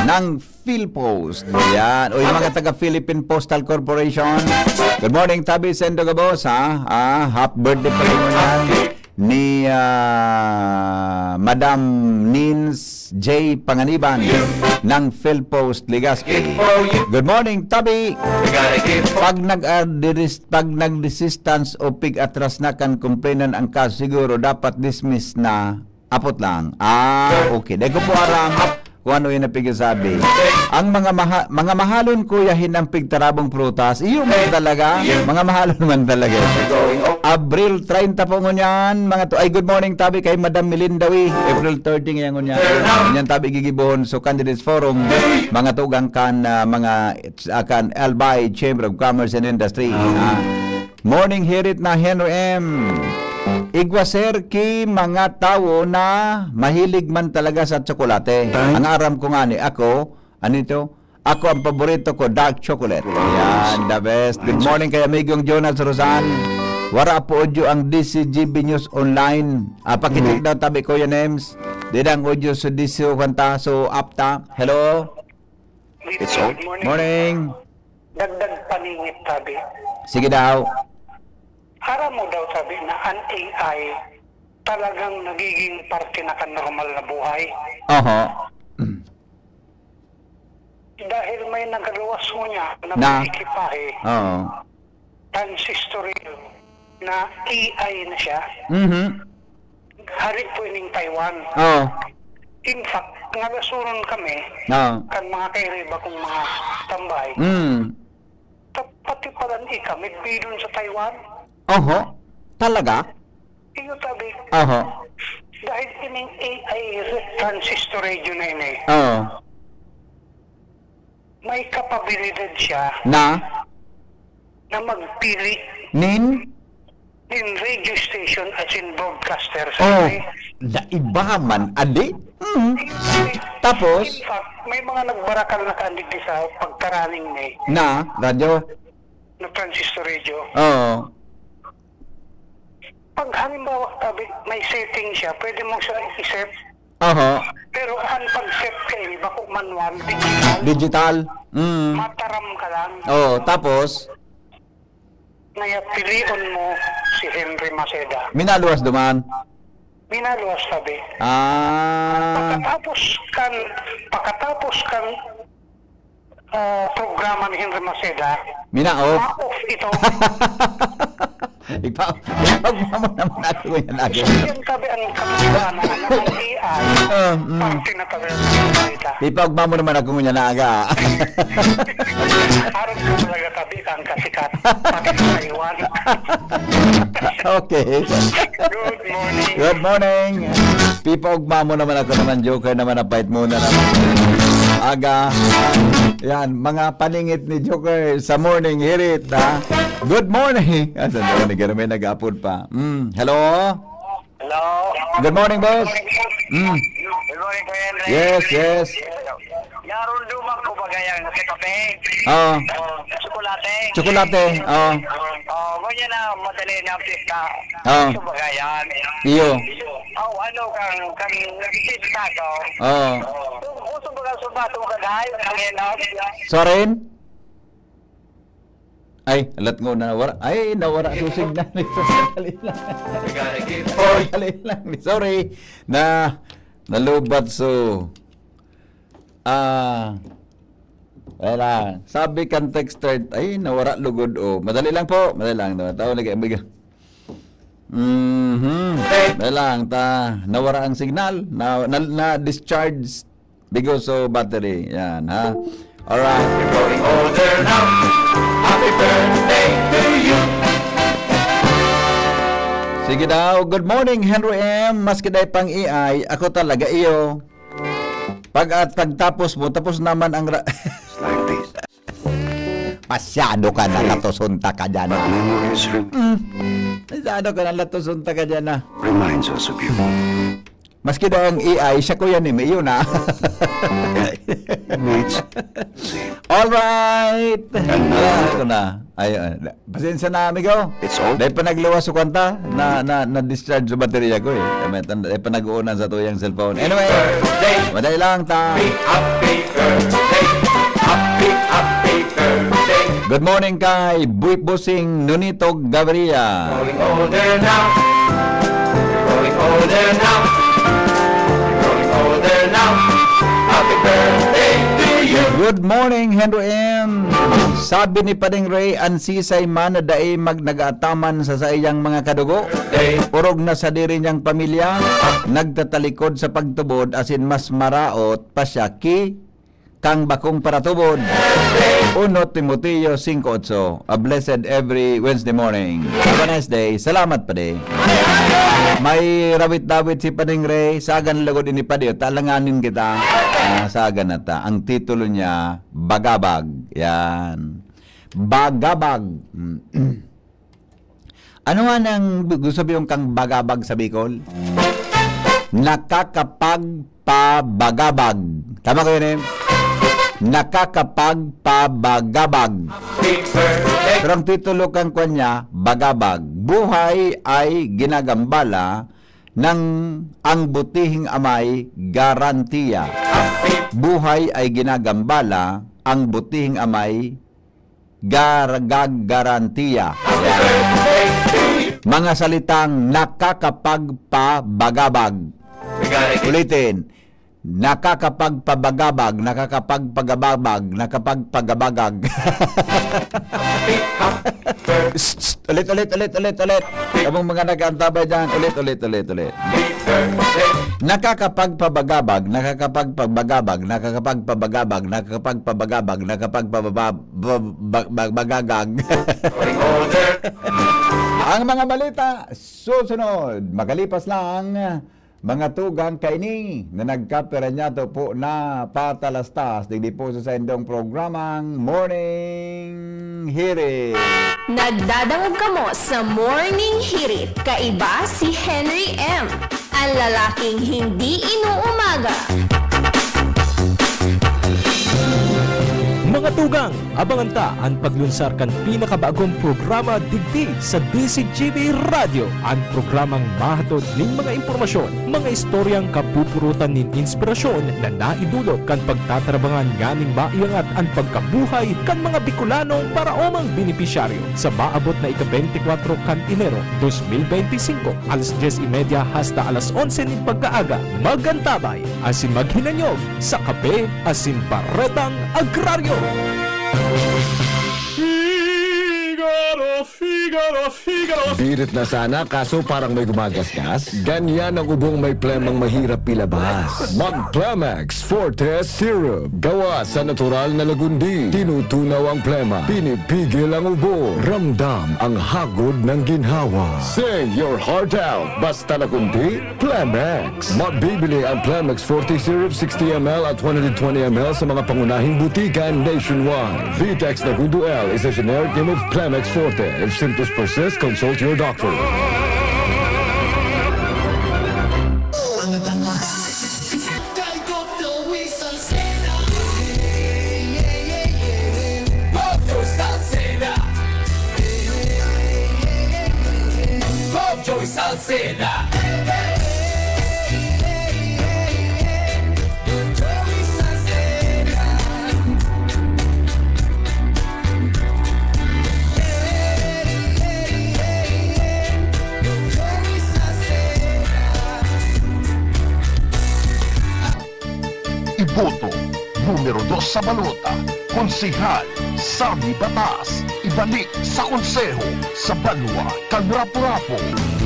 Speaker 1: ng PhilPost. Yan. O yung mga taga-Philippine Postal Corporation. Good morning, Tabi Sendo Gabos. Happy birthday pa rin yan ni Madam Nins J. Panganiban ng PhilPost Legazpi. Good morning, Tabi. Pag nag-resistance o pig-atras na kan complainant ang kaso, siguro dapat dismiss na apot lang. Okay. Dahil ko po aram kung ano yung napigasabi. Ang mga mahalon kuya hinampig tarabong prutas, iyo man talaga, mga mahalon man talaga. Abril 30 po ngunyan, good morning Tabi kay Madam Melindawi, April 30 ngayon ngunyan. Ngunyan Tabi gigibohon, so Candidates Forum, mga tugang kan, kan Albay Chamber of Commerce and Industry. Morning hirit na Henry M. Igwaser ki mga tao na mahilig man talaga sa tsokolate. Ang aram ko nga ni ako, ako ang paborito ko, dark chocolate. Yan, the best. Good morning kay amigong Jonas Rosan. Wara po audio ang DCGB News Online. Pakinig daw tabi ko yan, Ems. Didang audio sa DCO kanta. So, apta. Hello?
Speaker 9: It's all.
Speaker 1: Morning.
Speaker 9: Dagdag paningit sabi.
Speaker 1: Sige daw.
Speaker 9: Para mo daw sabi na ang AI talagang nagiging parte na kan normal na buhay.
Speaker 1: Oho.
Speaker 9: Dahil may nagaluwas mo niya na
Speaker 1: Na?
Speaker 9: may ekipahe,
Speaker 1: Oo.
Speaker 9: transistor na AI na siya, hari po ining Taiwan.
Speaker 1: Oo.
Speaker 9: In fact, nagasuron kami,
Speaker 1: Oo.
Speaker 9: kan mga kairiba kong mga tambay, pati pala kami bidon sa Taiwan.
Speaker 1: Oho. Talaga?
Speaker 9: Iyo sabi,
Speaker 1: Oho.
Speaker 9: dahil ining AI transistor radio na ini,
Speaker 1: Oo.
Speaker 9: may kapabilidad siya
Speaker 1: Na?
Speaker 9: na magpili
Speaker 1: Nin?
Speaker 9: in radio station at in broadcaster.
Speaker 1: Oh.
Speaker 9: Sabi,
Speaker 1: Naiba man. Adi? Tapos?
Speaker 9: in fact, may mga nagbarakal na kandig sa pagkaraning ni
Speaker 1: Na? Radyo?
Speaker 9: na transistor radio.
Speaker 1: Oo.
Speaker 9: Pag halimbawa, sabi, may setting siya, pwede mo siya i-set.
Speaker 1: Oho.
Speaker 9: Pero ang pag-set ka ini, bako manual, digital,
Speaker 1: Digital?
Speaker 9: mataram ka lang.
Speaker 1: Oo. Tapos?
Speaker 9: Ngaya pilion mo si Henry Maceda.
Speaker 1: Minaluwas duman?
Speaker 9: Minaluwas sabi. Pagkatapos kan programa ni Henry Maceda,
Speaker 1: Minaoff?
Speaker 9: ma-off ito.
Speaker 1: Ipagmamo naman ako yan lagi.
Speaker 9: Yan tabi ang kapitana ng AI. Parte na tabi ang kapitana.
Speaker 1: Ipagmamo naman ako yan na aga.
Speaker 9: Harap ko talaga tabi kang kasikat. Pati sa Taiwan.
Speaker 1: Okay.
Speaker 9: Good morning.
Speaker 1: Good morning. Ipagmamo naman ako naman. Joker naman na fight muna naman. Aga. Yan, mga paningit ni Joker sa morning hirit, ha? Good morning. Asan daw ni Germe nag-upload pa? Hello?
Speaker 5: Hello?
Speaker 1: Good morning, boss.
Speaker 5: Good morning, Kuya Henry.
Speaker 1: Yes.
Speaker 5: Yaron dumak ko bagayang sa kape.
Speaker 1: Oh,
Speaker 5: Chocolate.
Speaker 1: chocolate. Oh.
Speaker 5: Ganyan na madali na update ka.
Speaker 1: Oh.
Speaker 5: Sa bagayan.
Speaker 1: Iyo.
Speaker 5: Ano kang nag-sit ka to.
Speaker 1: Oh.
Speaker 5: Gusto mo ka subato mo kagay.
Speaker 1: Soren? Ay, alat ngo na nawara. Ay, nawara yung signal nito. Dali lang. Dali lang. Sorry. Nalubat so. Wala. Sabi kan texter, ay, nawara lugod o. Madali lang po. Madali lang. Tawag lagi. Madali lang. Nawara ang signal. Na-discharge because of battery. Yan, ha? Alright. You're growing older now. Happy birthday to you. Sige daw. Good morning, Henry M. Maski day pang AI, ako talaga iyo. Pagtapos mo, tapos naman ang... Masyado ka na latosunta ka dyan. Masyado ka na latosunta ka dyan.
Speaker 10: Reminds us of you.
Speaker 1: Maski daw ang AI, siya ko yan eh. Yun na.
Speaker 10: Mates.
Speaker 1: Alright. Ito na. Ayun. Pasensya na, amigo.
Speaker 10: It's all.
Speaker 1: Dahil pa nagluwas sa kwanta, na-discharge sa baterya ko eh. Dahil pa nag-uunan sa tuyang cellphone. Anyway, madali lang ta. Happy birthday. Good morning kay Busing Nunitog Gaviria.
Speaker 11: Growing older now. Growing older now. Growing older now. Happy birthday to you.
Speaker 1: Good morning, Henry M. Sabi ni Pading Ray, ang sisay man na daay nag-ataman sa iyang mga kadugo. Urog na sa diri niyang pamilya, nagtatalikod sa pagtubod asin mas maraot pa siya kang bakong paratubod. 1 Timoteo 5:8. A blessed every Wednesday morning. Have a nice day. Salamat pa de. May rawit-dawit si Pading Ray. Sagan lagod ini pa de. Talanganin kita. Sagan na ta. Ang titulo niya, Bagabag. Yan. Bagabag. Ano nga nang gusto mo yung kang bagabag sa Bicol? Nakakapagpabagabag. Tama ko yun eh? Nakakapagpabagabag. Pero ang titulo kang kanya, Bagabag. buhay ay ginagambala ng ang butihing amay garantiya. Buhay ay ginagambala, ang butihing amay garantiya. Mga salitang nakakapagpabagabag. Ulitin. Nakakapagpabagabag, nakakapagpagabagag, nakapagpagabagag. Ulit. Kamong mga nag-antabay dyan, ulit. Nakakapagpabagabag, nakakapagpabagabag, nakakapagpabagabag, nakakapagpabagabag, nakakapagpabagagag. Ang mga balita, susunod. Magalipas lang mga tugang kaini na nagkapira niya to po na patalastas. Digdi po sa indong programang Morning Hirit.
Speaker 2: Nagdadangog kamo sa Morning Hirit. Kaiba si Henry M. Ang lalaking hindi inuumaga.
Speaker 10: Mga tugang, abangan ta ang paglunsar kan pinakabagong programa digdi sa DCGB Radio. Ang programang mahatod ning mga impormasyon, mga istoryang kapupurutan nin inspirasyon na naidulot kan pagtatrabangan nganing maiangat ang pagkabuhay kan mga Bicolanong para omang benepisyaryo sa maabot na ika-24 kan Enero 2025 alas 10:30 hasta alas 11 nin pagkaaga. Magantabay asin maghinanyog sa kape asin baretang agraryo. Figaro.
Speaker 11: Birit na sana kaso parang may gumagasgas. Ganyan ang ubong may plemang mahirap ilabas. Mag-Plemex Forte Syrup. Gawa sa natural na lagundi. Tinutunaw ang plema. Pinipigil ang ubo. Ramdam ang hagod ng ginhawa. Sing your heart out. Basta lagundi, Plemex. Mabibili ang Plemex Forte Syrup 60 ml at 120 ml sa mga pangunahing butikan nationwide. Vitex Nagundo L is a generic name of Plemex Forte. If symptoms persist, consult your doctor.
Speaker 12: Iboto, numero 2 sa balota, konsehal, sabi batas, ibalik sa konseho, sa Banwa, Kagrapo-Rapo.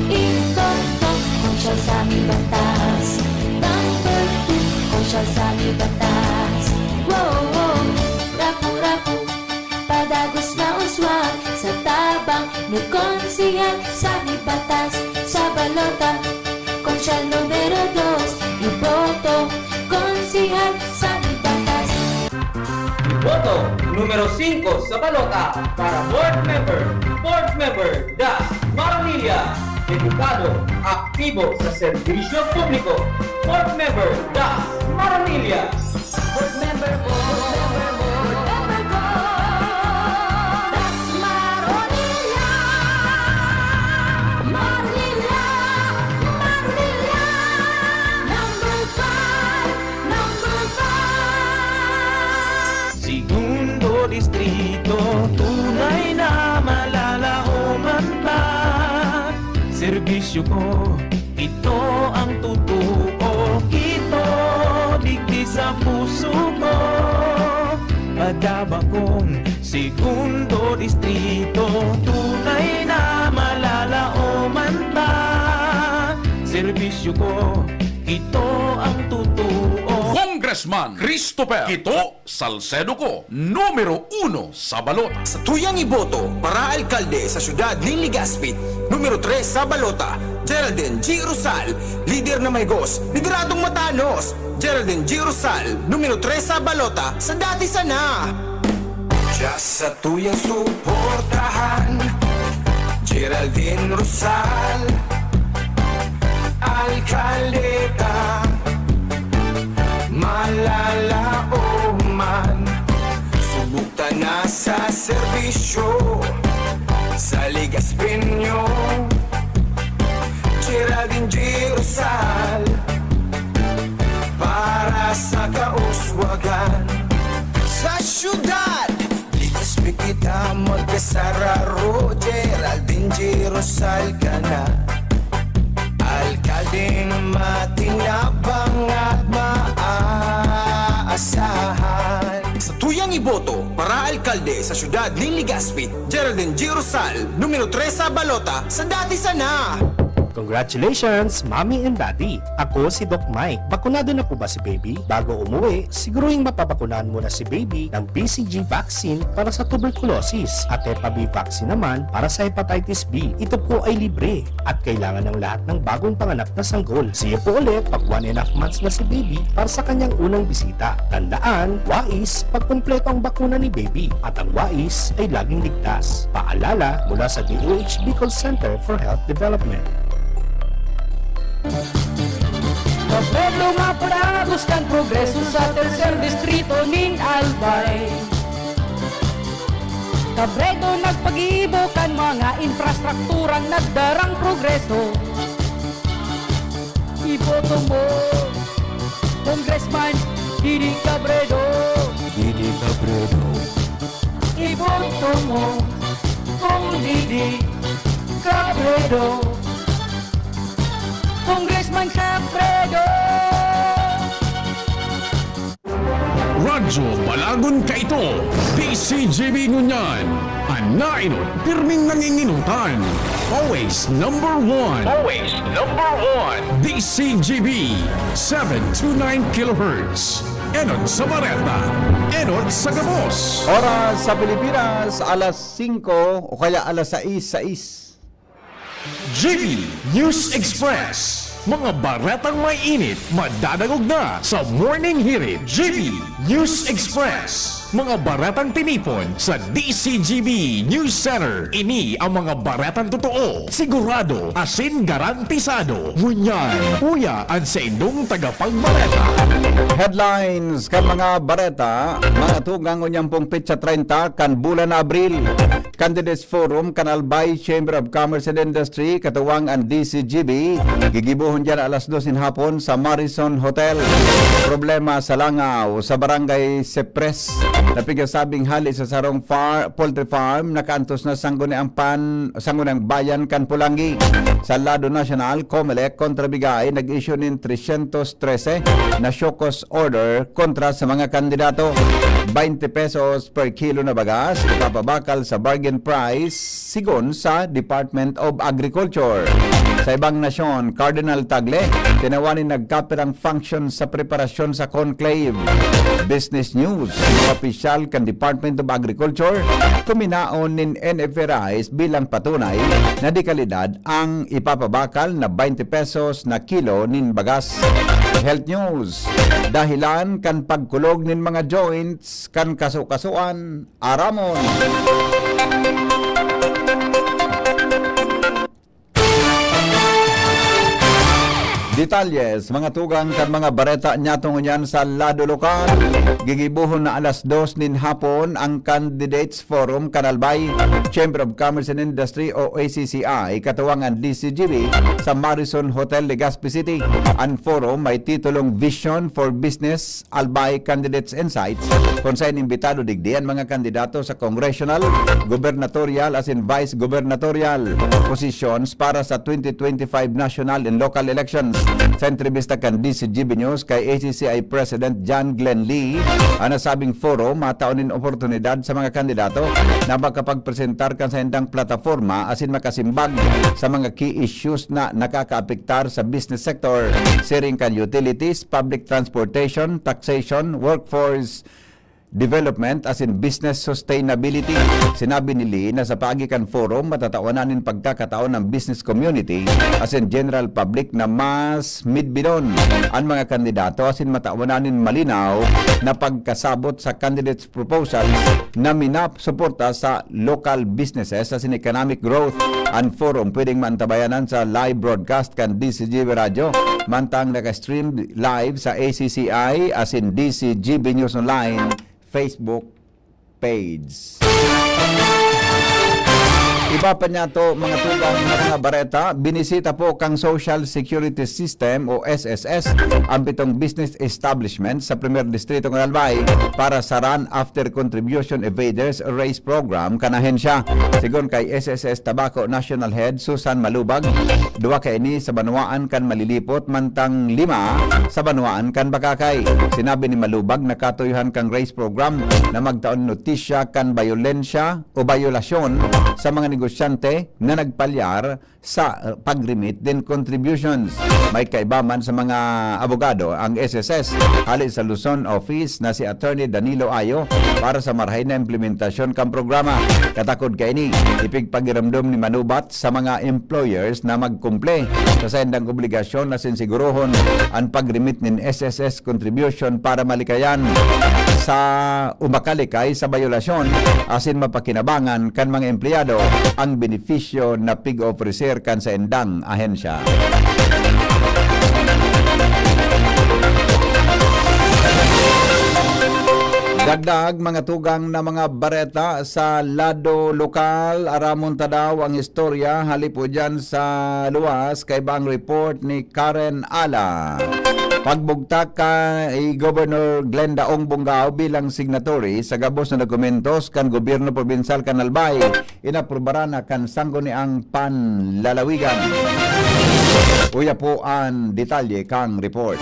Speaker 13: Iboto, konsyal sa aming batas, number 2, konsyal sa aming batas. Wow, rapo-rapo, padagos na uswag, sa tabang ni konsehal sa aming batas, sa balota, konsyal numero 2, iboto, konsehal sa aming batas.
Speaker 14: Boto numero 5 sa balota para Board Member Das Maranilla. Dedikado, aktibo sa serbisyo publiko. Board Member Das Maranilla.
Speaker 13: Board member ko, Das Maranilla. Maranilla, number 5.
Speaker 10: Segundo distrito, tunay na malalaoman pa. Serbisyo ko, ito ang totoo. Ito, digdi sa puso ko. Padaba kong segundo distrito, tunay na malalaoman pa. Serbisyo ko, ito ang totoo.
Speaker 15: Congressman Christopher Quito Salcedo ko, numero 1 sa balota.
Speaker 16: Sa tuyang iboto para alkalde sa siyudad ni Legazpi, numero 3 sa balota, Geraldine G. Rosal, leader na may gos, lideradong matanos. Geraldine G. Rosal, numero 3 sa balota, sa dati sana. Just sa tuyang suportahan, Geraldine Rosal, alkaldeta, malalaoman. Subukta na sa serbisyo, sa Ligaspinyo, Geraldine G. Rosal, para sa kauswagan. Sa syudad, Ligaspi kita magkasararo, Geraldine G. Rosal ka na. Alkaldeng matinabang at maaasahan. Sa tuyang iboto para alkalde sa syudad ng Ligaspi, Geraldine G. Rosal, numero 3 sa balota sa dati sana.
Speaker 17: Congratulations, Mommy and Daddy! Ako si Doc Mike. Bakunado na po ba si Baby? Bago umuwi, siguruhin mapapakunahan muna si Baby ng BCG vaccine para sa tuberculosis at Hep B vaccine naman para sa hepatitis B. Ito po ay libre at kailangan ng lahat ng bagong panganak na sanggol. See you po ulit pag 1.5 months na si Baby para sa kanyang unang bisita. Tandaan, wais pag kumpleto ang bakuna ni Baby at ang wais ay laging ligtas. Paalala mula sa DOH Bicol Center for Health Development.
Speaker 14: Pablo nga paragos kan progreso sa tercer distrito nin Albay. Kabredo nagpagibo kan mga infrastrukturang nagdarang progreso. Iboto mo, Congressman Didi Cabredo.
Speaker 11: Didi Cabredo.
Speaker 14: Iboto mo, Kong Didi Cabredo. Congressman Cabredo.
Speaker 15: Radyo Balagon Kaito, DCGB Ngunyan, Anainot, pirming nanginginutan. Always number one. Always number one. DCGB, 729 kHz. Enot sa Bareta, Enot sa Gabos.
Speaker 1: Oras sa Pilipinas, alas 5 o kaya alas 6:06.
Speaker 15: GB News Express. Mga baretang may init, madadagog na sa Morning Hirit. GB News Express. Mga baretang tinipon sa DCGB News Center. Ini ang mga baretang totoo, sigurado, asin garantisado. Ngunyan, puya ang sa indong tagapagbareta.
Speaker 1: Headlines kan mga bareta, mga tugang unyang pong pitsa 30 kan bulan Abril. Candidates Forum kan Albay Chamber of Commerce and Industry katuwang ang DCGB gigibuhon dyan alas 2 in hapon sa Marison Hotel. Problema sa langaw sa barangay Sepres. Napigasabing hali sa sarong poultry farm nakaantos na sangguniang bayan kan Pulangi. Sa lado national, COMELEC kontrabigay nag-issue nin 313 na show cause order kontra sa mga kandidato. 20 pesos per kilo na bagas ipapabakal sa bargain price sigon sa Department of Agriculture. Sa ibang nasyon, Cardinal Tagle tinawanin nagkapirang function sa preparasyon sa conclave. Business News, opisyal kan Department of Agriculture kuminaon nin NFRIs bilang patunay na di kalidad ang ipapabakal na 20 pesos na kilo nin bagas. Health News, dahilan kan pagkulog nin mga joints kan kaso-kasuan aramon. Detalyes, mga tugang kan mga bareta nyatong yan sa lado lokal. Gigibuhon na alas 2 nin hapon ang Candidates Forum Kanalbay Chamber of Commerce and Industry o ACCI katuwangan DCGB sa Marison Hotel, Legazpi City. Ang forum may titulong Vision for Business Albay Candidates Insights kung saan imbitado digdi ang mga kandidato sa congressional, gubernatorial as in vice gubernatorial positions para sa 2025 national and local elections. Sa entrevista kan DCGB News kay ACCI President John Glenn Lee, ang nasabing forum mataunin oportunidad sa mga kandidato na makapagpresentar kan sa indang plataforma asin makasimbag sa mga key issues na nakakaapektar sa business sector, sharing kan utilities, public transportation, taxation, workforce development as in business sustainability. Sinabi ni Lee na sa Paagikan Forum matatawanan pagkakataon ng business community as in general public na mas midbidon ang mga kandidato as in matatawanan malinaw na pagkasabot sa candidates proposals na minasuporta sa local businesses as in economic growth. Ang forum pwedeng mantabayanan sa live broadcast kan DCGB Radio mantang naka-stream live sa ACCI as in DCGB News Online Facebook page. Iba pa niya to mga tugang na mga bareta, binisita po kang Social Security System o SSS ang 7 business establishment sa Primer Distrito ng Albay para sa Run After Contribution Evaders Race Program kanahen siya. Sigon kay SSS Tobacco National Head Susan Malubag, duwa kay ini sa Banwaan kan malilipot mantang 5 sa Banwaan kan Bakakay. Sinabi ni Malubag na katuyuhan kang race program na magtaon notisya kan bayolensya o bayolasyon sa mga negosyante na nagpalyar sa pag-remit din contributions. May kaibaman sa mga abogado ang SSS hali sa Luzon office na si Attorney Danilo Ayo para sa marhay na implementasyon kang programa. Katakod kay ini ipigpagiramdom ni Manubat sa mga employers na magkumple sa sendang obligasyon na sinsigurohon ang pag-remit nin SSS contribution para malikayan sa umakalikay sa bayolasyon asin mapakinabangan kan mga empleyado ang benepisyo na pig-ofrecer kan sa endang ahensya. Dagdag mga tugang na mga bareta sa lado lokal, aramon ta daw ang istorya halipo dyan sa luwas kay bang report ni Karen Ala. Pagbugtak kay Governor Glenda Ong Bungao bilang signatory sa gabos na dokumentos kan gobyerno probinsal kan Albay, inaprobara na kan sangguniang panlalawigan. Uya po ang detalye kang report.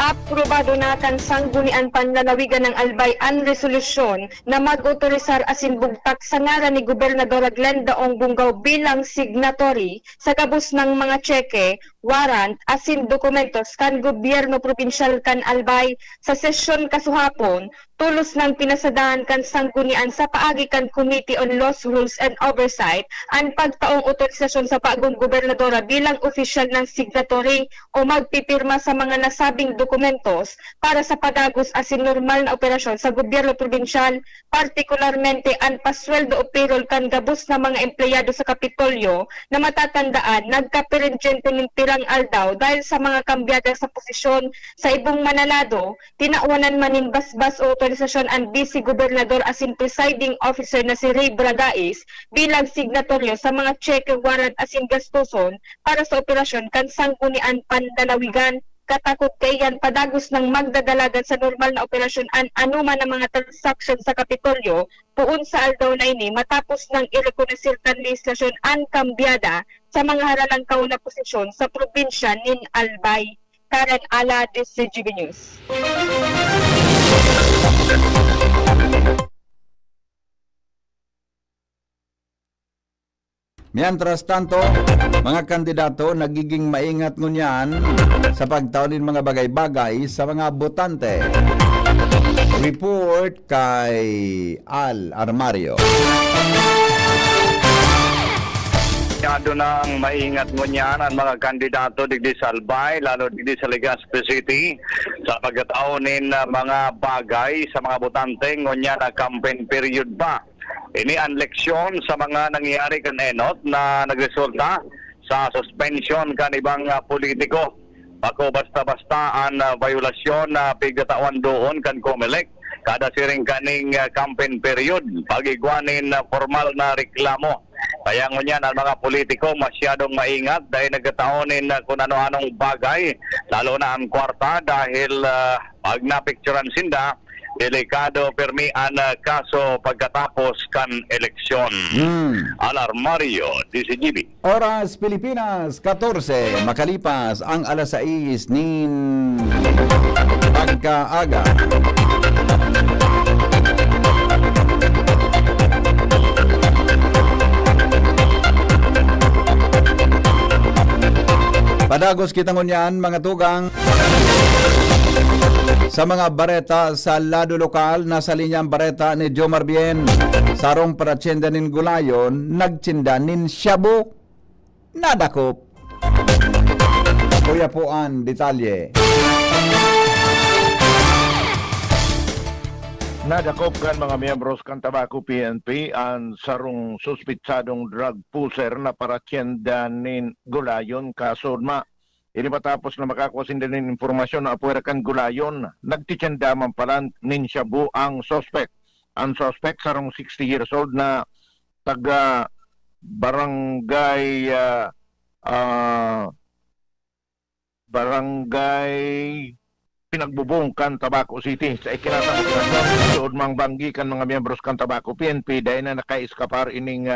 Speaker 4: Aprobado na kan sanggunian panlalawigan ng Albay ang resolusyon na mag-otorisar asin bugtak sa ngaran ni Gobernadora Glenda Ong Bungao bilang signatory sa gabos ng mga tseke, warrant asin dokumentos kan gobyerno probinsyal kan Albay sa sesyon kasuhapon tulos ng pinasadahan kan sanggunian sa paagi kan Committee on Laws, Rules and Oversight ang pagtaong otorisasyon sa paagong gobernadora bilang opisyal ng signatory o magpipirma sa mga nasabing dokumentos para sa padagos asin normal na operasyon sa gobyerno probinsyal, partikularmente ang pasweldo o payroll kan gabos na mga empleyado sa Kapitolyo na matatandaan nagkaperensyente ng tirang aldaw dahil sa mga kambyada sa posisyon sa ibong manalado, tinauanan manin basbas o otorisasyon ang Vice Gobernador asin presiding officer na si Ray Bragais bilang signatoryo sa mga cheque, warrant asin gastuson para sa operasyon kan sanggunian panlalawigan. Katakot kay yan padagos ng magdadalagan sa normal na operasyon an anuman ng mga transaksyon sa Kapitolyo puun sa aldaw na ini matapos ng irekonosir kan legislasyon an kambyada sa mga haralang kauna posisyon sa probinsya nin Albay. Karen Ala, DCGB News.
Speaker 1: Mientras tanto, mga kandidato nagiging maingat ngunyan sa pagtaunin mga bagay-bagay sa mga botante. Report kay Al Armario.
Speaker 5: Masyado nang maingat ngunyan ang mga kandidato digdi sa Albay, lalo digdi sa Legazpi City, sa pagkataunin mga bagay sa mga botante ngunyan na campaign period pa. Ini ang leksyon sa mga nangyayari kan enot na nagresulta sa suspension kan ibang politiko. Ako basta-basta ang violasyon na pigkatawan doon kan COMELEC kada siring kaning campaign period pagigwanin formal na reklamo. Kaya ngunyan ang mga politiko masyadong maingat dahil nagkataonin kung ano-anong bagay, lalo na ang kwarta dahil pag napicturan sinda, delikado permi ang kaso pagkatapos kan eleksyon. Alarmario, DCGB.
Speaker 1: Oras Pilipinas, 14, makalipas ang alas 6 nin pagkaaga. Padagos kita ngunyan mga tugang sa mga bareta sa lado lokal. Nasa linyang bareta ni Jomar Bien. Sarong paratsyenda nin gulayon, nagtsinda nin shabu, nadakop. Kuya po ang detalye.
Speaker 18: Nadakop kan mga miyembros kan Tobacco PNP ang sarong suspitsadong drug pusher na paratsyenda nin gulayon kasudma. Ini matapos na makakusin din ng informasyon na apuera kan gulayon, nagtitsandaman pala nin shabu ang suspect. Ang suspect sarong 60 years old na taga barangay Pinagbubong kan Tabaco City sa ikinatang doon mang banggi kan mga miyembros kan Tabaco PNP dahil na nakaiskapar ining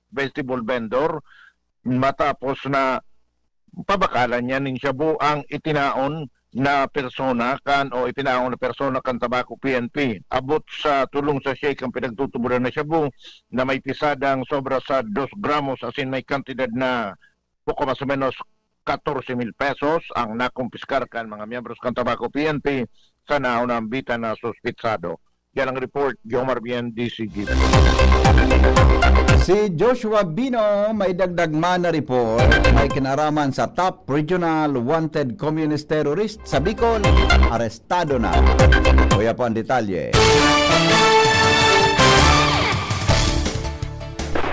Speaker 18: vegetable vendor matapos na pabakalan niya ning Shabu ang itinaon na persona kan Tabaco PNP. Abot sa tulong sa shake ang pinagtutuburan na Shabu na may pisadang sobra sa 2 gramos as in may kantidad na poco mas o menos 14,000 pesos ang nakumpiskar kan mga miyembros kan Tabaco PNP sa naunambita na suspitsado. Yan ang report, Jomar Bien, DCG.
Speaker 1: Si Joshua Bino may dagdag man na report, may kinaraman sa top regional wanted communist terrorist sa Bicol, arestado na. Kuya po ang detalye.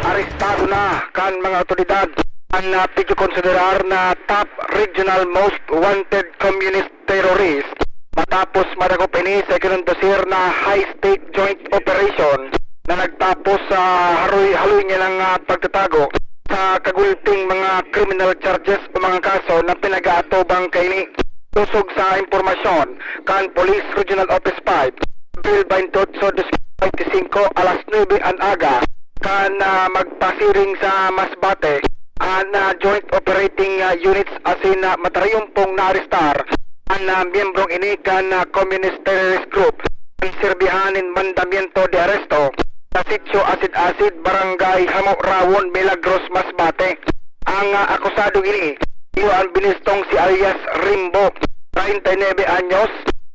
Speaker 6: Arestado na kan mga otoridad ang konsiderar na top regional most wanted communist terrorist matapos madakop ini sa kinundosir na high-stake joint operation na nagtapos sa haluy niya ng pagtatago sa kagulting mga criminal charges o mga kaso na pinag-aatubang kaini. Tusog sa impormasyon kan Police Regional Office 5 Bill 28/25 alas 9 an aga kan magpasiring sa Masbate na joint operating units asin matarayumpong na-arestar ang miyembrong ini kan communist terrorist group ang sirbihanin mandamiento de aresto sa sitio Asid-Asid, Barangay Hamo Rawon, Milagros, Masbate. Ang akusado ini iyo ang binistong si alias Rimbo, 39 anyos,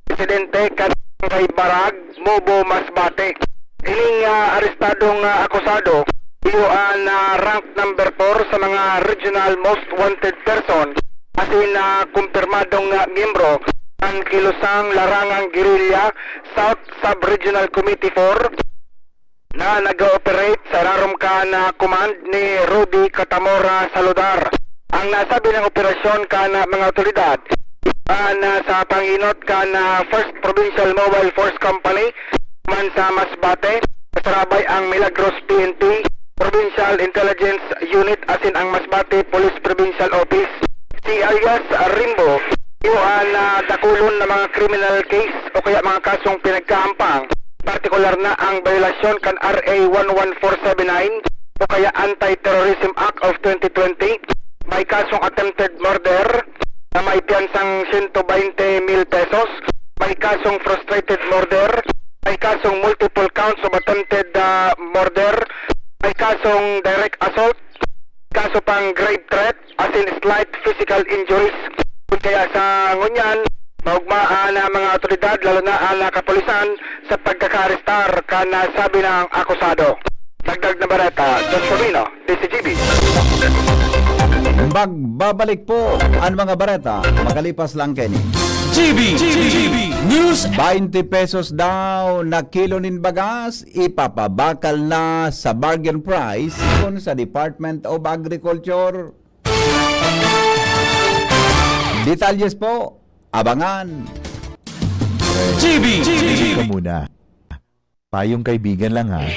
Speaker 6: residente kan Barangay Barag, Mobo, Masbate. Ining arestadong akusado iyo ang rank number 4 sa mga regional most wanted person asin kumpirmadong miyembro ang Kilusang Larangang Guerrilla South Sub-Regional Committee 4 na nag-ooperate sa Rarumkan command ni Rudy Catamora Saludar. Ang nasabi ng operasyon kan mga otoridad sa panginot kan First Provincial Mobile Force Company man sa Masbate, kasarabay ang Milagros PNP Provincial Intelligence Unit asin ang Masbate Police Provincial Office. Si alias Rimbo iyo ang dakulon na mga criminal case o kaya mga kasong pinagkaampang, partikular na ang violasyon kan RA 11479 o kaya Anti-Terrorism Act of 2020, may kasong attempted murder na may piyansang 120,000 pesos, may kasong frustrated murder, may kasong multiple counts of attempted murder, may kasong direct assault, kaso pang grave threat as in slight physical injuries. Kaya sa ngunyan, maugmaan na mga otoridad lalo na ang kapulisan sa pagkakarestar kana sabi ng akusado. Dagdag na bareta, Don Solino, DCGB.
Speaker 1: Magbabalik po ang mga bareta, makalipas lang Kenny.
Speaker 15: GB News.
Speaker 1: 20 pesos daw na kilo nin bagas ipapabakal na sa bargain price kung sa Department of Agriculture. Detalles po, abangan.
Speaker 15: GB
Speaker 12: Ka muna. Payong kaibigan lang ha.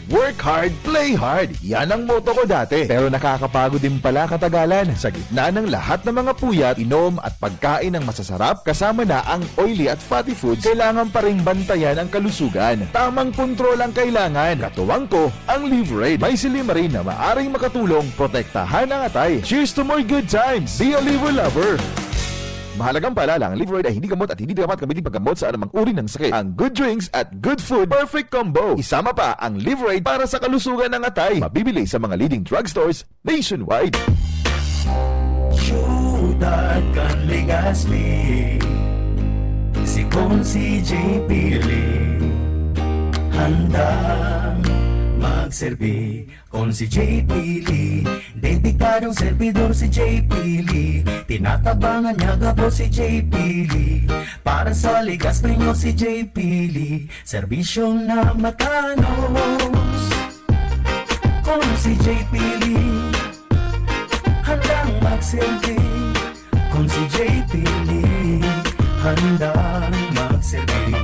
Speaker 12: Work hard, play hard. Yan ang motto ko dati. Pero nakakapagod din pala katagalan. Sa gitna ng lahat ng mga puyat, inom at pagkain ng masasarap, kasama na ang oily at fatty foods, kailangan pa rin bantayan ang kalusugan. Tamang kontrol ang kailangan. Katuwang ko, ang Liverade. May silimarin na maaring makatulong protektahan ang atay. Cheers to more good times. Be a liver lover. Mahalagang paalala, ang Liverade ay hindi gamot at hindi dapat gamitin paggamot sa anumang uri ng sakit. Ang good drinks at good food, perfect combo. Isama pa ang Liverade para sa kalusugan ng atay. Mabibili sa mga leading drugstores nationwide.
Speaker 19: Syudad kan Legazpi, si Consi J. Pili, handang magserbi. Consi J. Pili, dedikadong servidor si J. Pili, tinatabangan niya gapo si J. Pili, para sa Legazpi nyo si J. Pili, serbisyong na matanos. Consi J. Pili, handang magserbi. Consi J. Pili, handang magserbi.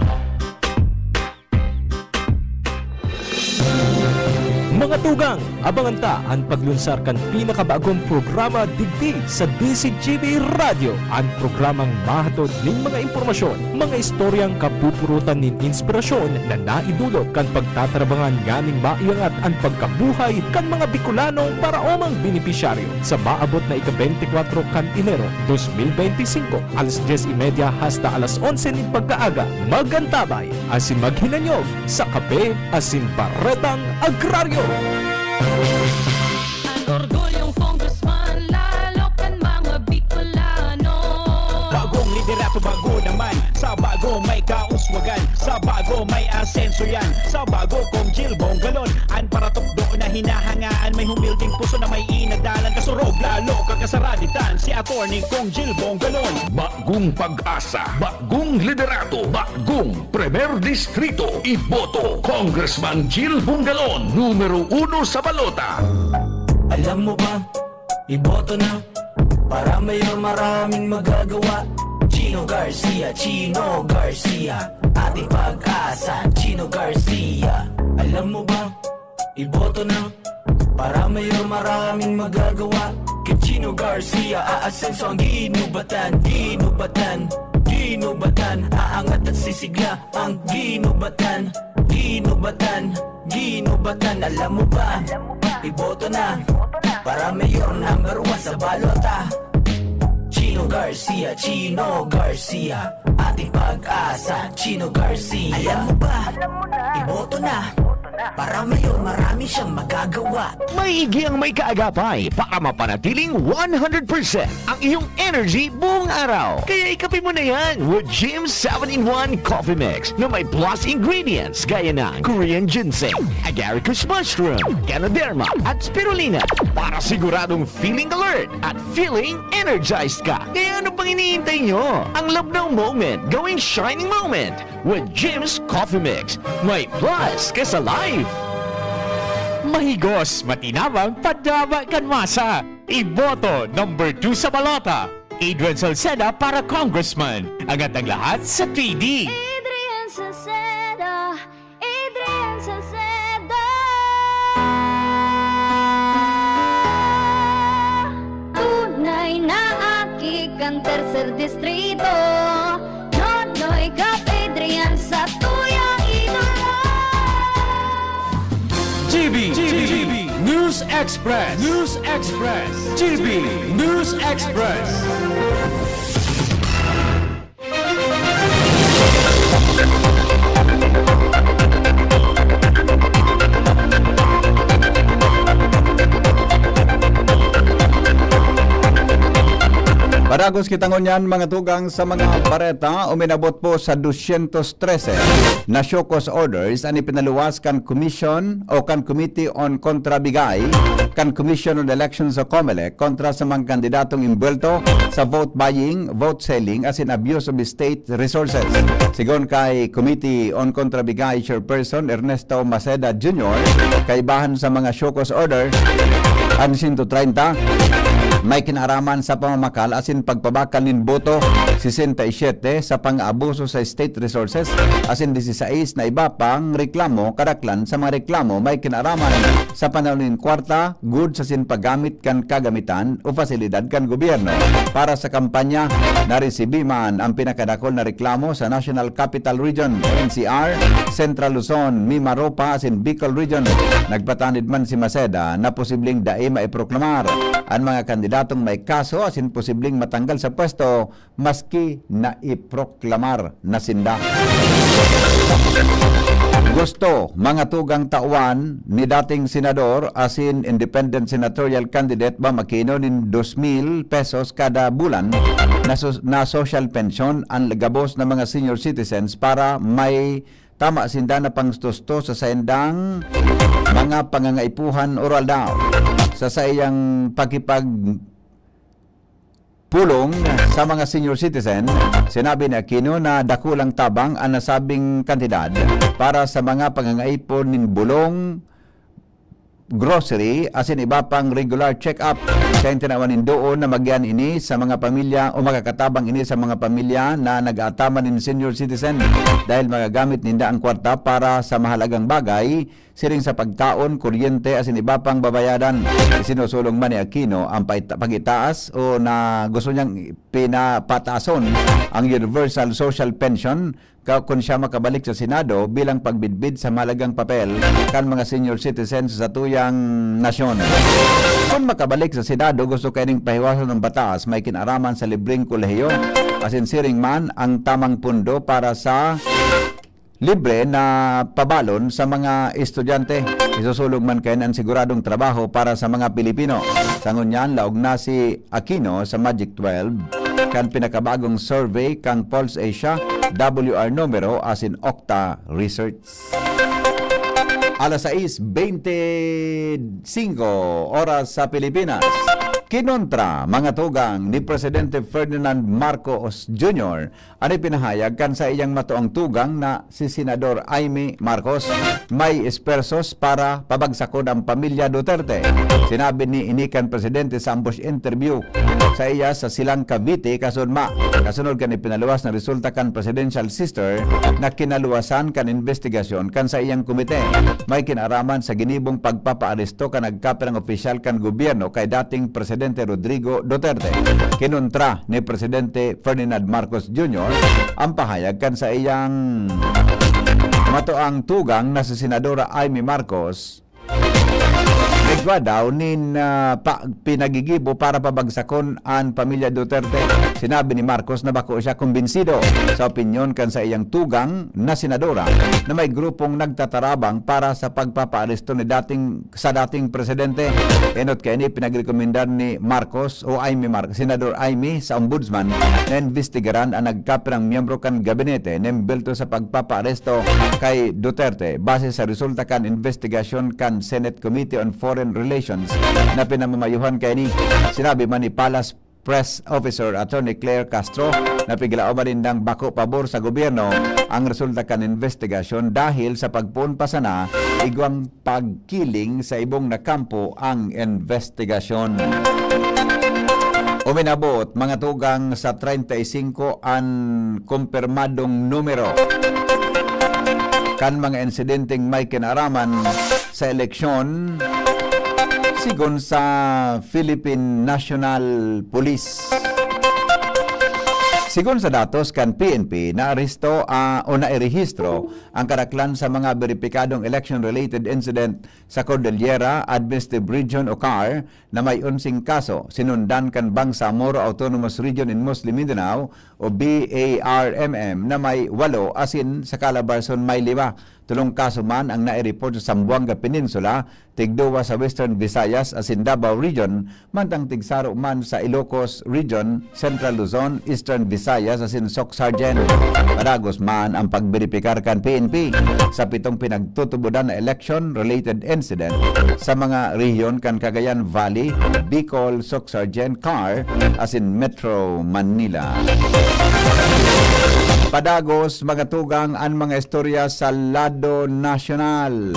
Speaker 10: Mga tugang, abangan ta ang paglunsar kan pinakabagong programa digdi sa DCGB Radio. Ang programang mahatod ning mga impormasyon, mga istoryang kapupurutan nin inspirasyon na naidulot kan pagtatrabangan nganing maiangat ang pagkabuhay kan mga Bicolanong para omang benepisyaryo sa maabot na ika-24 kan Enero 2025 alas 10:30 hasta alas 11 nin pagkaaga. Magantabay asin maghinanyog sa kape asin baretang agraryo.
Speaker 13: Orgulyong congressman, lalo kan mga Bicolano.
Speaker 15: Bagong liderato, bago naman. Sa bago may kauswagan, sa bago may asenso yan. Sa bago kong Jill Bongalon, an para tukdo na hinahangaan. May humilding puso na may inadalan. Kasurog lalo kakasaraditan, si attorney kong Jill Bongalon. Bagong pag-asa, bagong liderato, bagong Premier Distrito. Iboto Congressman Jill Bongalon, numero 1 sa balota.
Speaker 19: Alam mo ba, iboto na para mayor maraming magagawa. Chino Garcia, Chino Garcia, ating pag-asa, Chino Garcia. Alam mo ba, iboto na para mayor maraming magagawa. Kay Chino Garcia, aasenso ang ginubatan, ginubatan, ginubatan. Aangat at sisigla ang ginubatan, ginubatan, ginubatan. Alam mo ba, iboto na para mayor number 1 sa balota. Chino Garcia, Chino Garcia, ating pag-asa, Chino Garcia. Alam mo ba, iboto na para mayor marami siyang magagawa.
Speaker 15: Maigi ang may kaagapay para mapanatiling 100% ang iyong energy buong araw. Kaya ikape mo na yan with Jim's 7-in-1 Coffee Mix na may plus ingredients gaya ng Korean ginseng, agaricus mushroom, Ganoderma at spirulina para siguradong feeling alert at feeling energized ka. Kaya ano pang iniintay nyo? Ang love ng moment gawing shining moment with Jim's Coffee Mix. May plus kesa live. Mahigos, matinabang, padama kan masa. Iboto number 2 sa balota. Adrian Salceda para Congressman. Agad ang lahat sa 3D.
Speaker 13: Adrian Salceda, Adrian Salceda. Tunay na aki kan tercer distrito. Nonoy kap Adrian sa tuyang idolo.
Speaker 10: GB News Express, News Express, GB News Express.
Speaker 1: Paragos kitangon mga tugang sa mga bareta, uminabot po sa 213 na show cause orders ang ipinaluwas kan Commission o kan Committee on Kontrabigay, kan Commission on Elections o COMELEC kontra sa mga kandidatong imbwelto sa vote buying, vote selling as in abuse of state resources. Sigon kay Committee on Kontrabigay Chairperson Ernesto Maceda Jr., kaibahan sa mga show cause order ang 130 may kinaraman sa pamamakal asin pagpabakal nin boto 67 sa pang-abuso sa state resources asin 16 na iba pang reklamo kadaklan sa mga reklamo may kinaraman sa panahon kwarta goods asin paggamit kan kagamitan o fasilidad kan gobyerno para sa kampanya. Naresibi man ang pinakadakol na reklamo sa National Capital Region NCR, Central Luzon, Mimaropa asin Bicol Region. Nagpatanid man si Maceda na posibleng dai maiproklamar ang mga kandidatong may kaso asin posibleng matanggal sa pwesto maski na iproklamar na sinda. Gusto mga tugang tauan ni dating senador asin independent senatorial candidate ba makino nin 2,000 pesos kada bulan na social pension ang gabos ng mga senior citizens para may tama sinda na pangstusto sa saindang mga pangangaipuhan oral daw sa sayang pagkipag pulong sa mga senior citizen. Sinabi ni Aquino na dakulang tabang ang nasabing kandidat para sa mga pangangaipon nin bulong, grocery, asin iba pang regular check-up. Kaya tinawanin doon na magyan ini sa mga pamilya o makakatabang ini sa mga pamilya na nag-aataman nin senior citizen dahil magagamit ninda ang kwarta para sa mahalagang bagay siring sa pagkaon, kuryente asin iba pang babayadan. Sinusulong man ni Aquino ang pagitaas o na gusto niyang pinapataason ang Universal Social Pension kung siya makabalik sa Senado bilang pagbidbid sa malagang papel kan mga senior citizens sa tuyang nasyon. Kung makabalik sa Senado, gusto kaining pahiwasan ng batas may kinaraman sa libreng kolehiyo asin siring man ang tamang pundo para sa libre na pabalon sa mga estudyante. Isusulog man kayo ng siguradong trabaho para sa mga Pilipino. Sa ngunyan, laog na si Aquino sa Magic 12 kan pinakabagong survey kang Pulse Asia WR numero asin Okta Research. Alas 6:25 oras sa Pilipinas. Kinontra mga tugang ni Presidente Ferdinand Marcos Jr. Ani pinahayag kan sa iyang matuang tugang na si Senador Amy Marcos may espersos para pabagsakon ang pamilya Duterte. Sinabi ni inikan Presidente sa ambush interview sa iya sa Silang Cavite kasunma. Kasunod kan ipinaluwas na resulta kan presidential sister na kinaluwasan kan investigasyon kan sa iyang komite. May kinaraman sa ginibong pagpapaaresto kan nagkapirang opisyal kan gobyerno kay dating Presidente Rodrigo Duterte. Kinontra ni Presidente Ferdinand Marcos Jr. ang pahayag kan sa iyang matuang tugang na si Senadora Amy Marcos nagwa daw nin pinagigibo para pabagsakon ang pamilya Duterte. Sinabi ni Marcos na bako siya kumbinsido sa opinyon kan sa iyang tugang na senadora na may grupong nagtatarabang para sa pagpapaaresto ni dating presidente. Enot kay ni pinagrekomendar ni Marcos o Senador Amy sa ombudsman na investigaran ang nagkapirang miyembro kan gabinete na imbelto sa pagpapaaresto kay Duterte base sa resulta kan investigasyon kan Senate Committee on Foreign Relations na pinamamayuhan kay ni. Sinabi man ni Palace Press Officer Attorney Claire Castro na pigilao ba rin ng bako pabor sa gobyerno ang resulta kan investigasyon dahil sa pagpuon pa sana igwang pagkiling sa ibong nakampo ang investigasyon. Uminabot mga tugang sa 35 ang kumpirmadong numero kan mga insidenteng may kinaraman sa eleksyon sigon sa Philippine National Police. Sigon sa datos kan PNP, naaresto o nairehistro ang karaklan sa mga beripikadong election-related incident sa Cordillera Administrative Region o CAR na may 11 kaso. Sinundan kan Bangsamoro Autonomous Region in Muslim Mindanao o BARMM na may 8 asin sa Calabarzon may 5. Tulong kaso man ang naireport sa Zamboanga Peninsula, tigduwa sa Western Visayas asin Davao Region, mantang tigsaro man sa Ilocos Region, Central Luzon, Eastern Visayas asin Soc-Sargent. Padagos man ang pagberipikar kan PNP sa 7 pinagtutubudan na election-related incident sa mga rehiyon kan Cagayan Valley, Bicol, Soc-Sargent, CAR asin Metro Manila. Padagos mga tugang ang mga istorya sa lado nasyonal.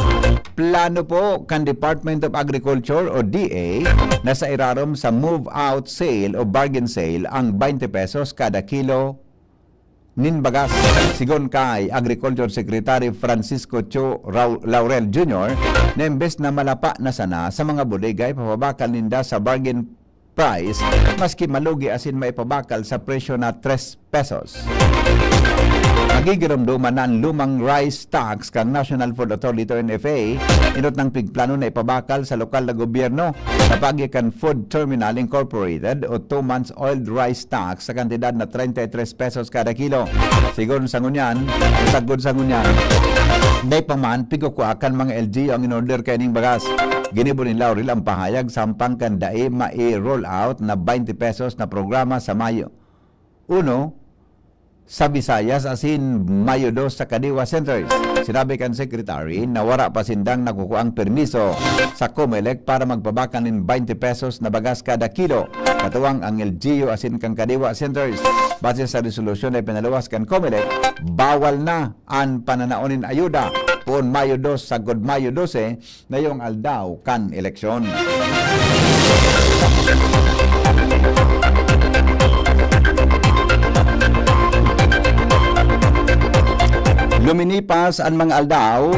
Speaker 1: Plano po kan Department of Agriculture o DA na sa irarom sa move out sale o bargain sale ang 20 pesos kada kilo ninbagas. Sigon kay Agriculture Secretary Francisco Cho Laurel Jr. na imbes na malapa na sana sa mga bodega ipababakal ninda sa bargain price maski malugi asin maipabakal sa presyo na 3 pesos. Nagigiramduman na ang lumang rice tax kang National Food Authority o NFA inot ng pigplano na ipabakal sa lokal na gobyerno sa Pagikan Food Terminal Incorporated o 2 months oiled rice tax sa kantidad na 33 pesos kada kilo. Sigon sa ngunyan, sagod sa ngunyan, day pa man pigukuakan mga LGU ang in-order kaning bagas. Ginibo ni Laurel ang pahayag sampang kandae mai-roll out na 20 pesos na programa sa Mayo 1 sa Visayas asin Mayo 2 sa Kadiwa Centers. Sinabi kan Secretary na wala pa sindang nakukuang permiso sa COMELEC para magpabakan ng 20 pesos na bagas kada kilo. Katuwang ang LGU asin kang Kadiwa Centers. Base sa resolusyon na pinaluwas kan COMELEC, bawal na ang pananaonin ayuda poon Mayo 2 sa God Mayo 12 na yung aldaw kan eleksyon. Luminipas ang mga aldaw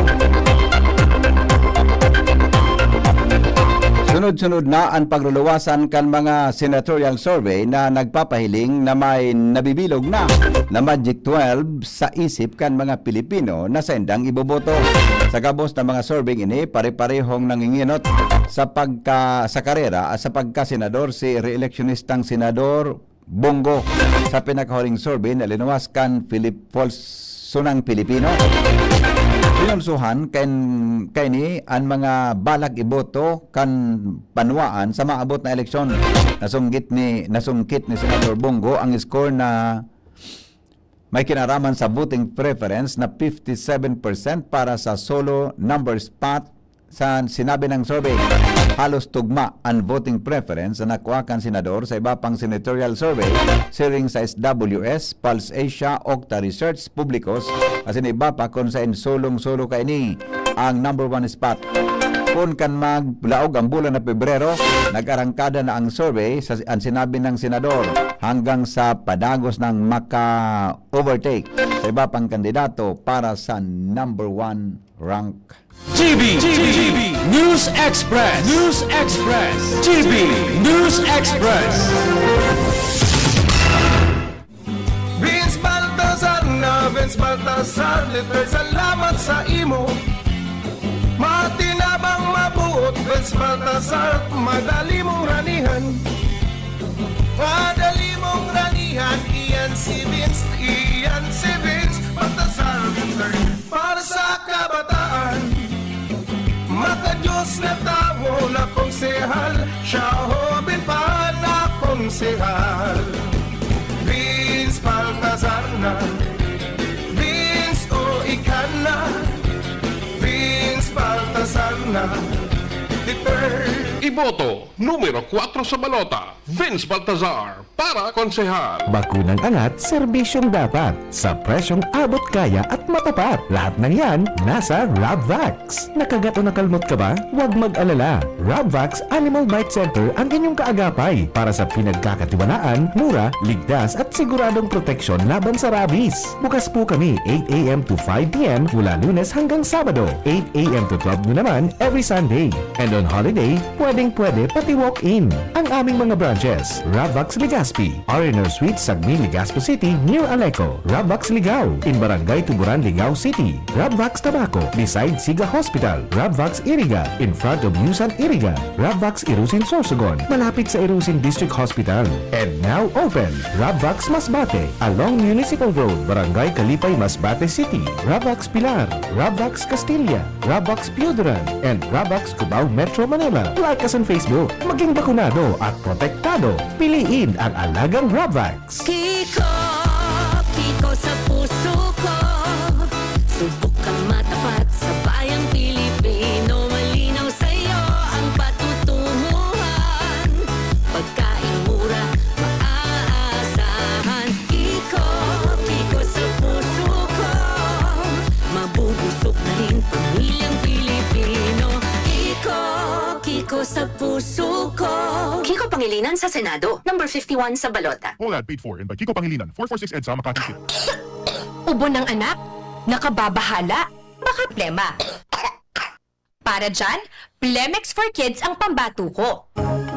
Speaker 1: Sunod-sunod na ang pagluluwasan kan mga senatorial survey na nagpapahiling na may nabibilog na Magic 12 sa isip kan mga Pilipino na sendang iboboto. Sa gabos ng mga survey ini, pare-parehong nanginginot sa karera at sa pagka-senador si re-electionistang senador Bongo. Sa pinakahuling survey na linuwas kan Philip Sunang Pilipino, pinunsuhan kay ni ang mga balag iboto kan panwaan sa maabot na eleksyon. Nasungkit ni Senador Bongo ang score na may kinaraman sa voting preference na 57% para sa solo number spot. Sa sinabi ng survey, halos tugma ang voting preference na nakuha kan senador sa iba pang senatorial survey siring sa SWS, Pulse Asia, Okta Research, Publicos, asin iba pa kung sa solong-solo kaini ang number 1 spot. Kung kan maglaog ang bulan na Pebrero, nag-arangkada na ang survey sa ang sinabi ng senador hanggang sa padagos ng maka-overtake sa iba pang kandidato para sa number 1 rank.
Speaker 15: GB News Express. GB News Express.
Speaker 16: Vince Baltazar, liter salamat sa imo. Matinabang mabuot, Vince Baltazar, madali mong ranihan. Iyan si Vince Baltazar, para sa kabataan. Makadiyos na tao na konsehal, siya hobin pa na konsehal. Vince Baltazar na, Vince o ikan na, Vince Baltazar na,
Speaker 15: Iboto, numero 4 sa balota, Vince Baltazar, para konsehal.
Speaker 17: Bakunang angat, serbisyong dapat. Sa presyong abot kaya at matapat. Lahat ng yan, nasa Rabvax. Nakagat o nakalmot ka ba? Huwag mag-alala. Rabvax Animal Bite Center ang inyong kaagapay para sa pinagkakatiwalaan, mura, ligtas at siguradong proteksyon laban sa rabies. Bukas po kami 8 a.m. to 5 p.m. mula Lunes hanggang Sabado, 8 a.m. to 12 noon naman every Sunday. And on holiday, pwedeng-pwede pati walk-in. Ang aming mga branches, Rabvax Legazpi, R&R Suite, Sagmi, Legazpo City, near Aleco. Rabvax Ligao, in Barangay Tuburan, Ligao City. Rabvax Tabaco, beside Siga Hospital. Rabvax Iriga, in front of Yusan Iriga. Rabvax Irusin Sorsogon, malapit sa Irusin District Hospital. And now open, Rabvax Masbate, along Municipal Road, Barangay Kalipay, Masbate City. Rabvax Pilar, Rabvax Castilla, Rabvax Piudaran, and Rabvax Cubao Metro Manila. Like us on Facebook, maging bakunado at protektado. Piliin ang alagang Rabvax.
Speaker 13: Kiko sa puso ko. Subok kang matapat sa bayang Pilipino. Malinaw sa'yo ang patutunguhan. Pagkain mura, maaasahan. Kiko sa puso ko. Mabubusog na rin pamilyang Pilipino. Kiko sa puso ko.
Speaker 2: Kiko Pangilinan sa Senado, number 51 sa balota.
Speaker 15: All ad paid for and by Kiko Pangilinan, 446 EDSA, Makati City.
Speaker 2: Ubo ng anak, nakababahala, baka plema. Para dyan, Plemex for Kids ang pambato ko.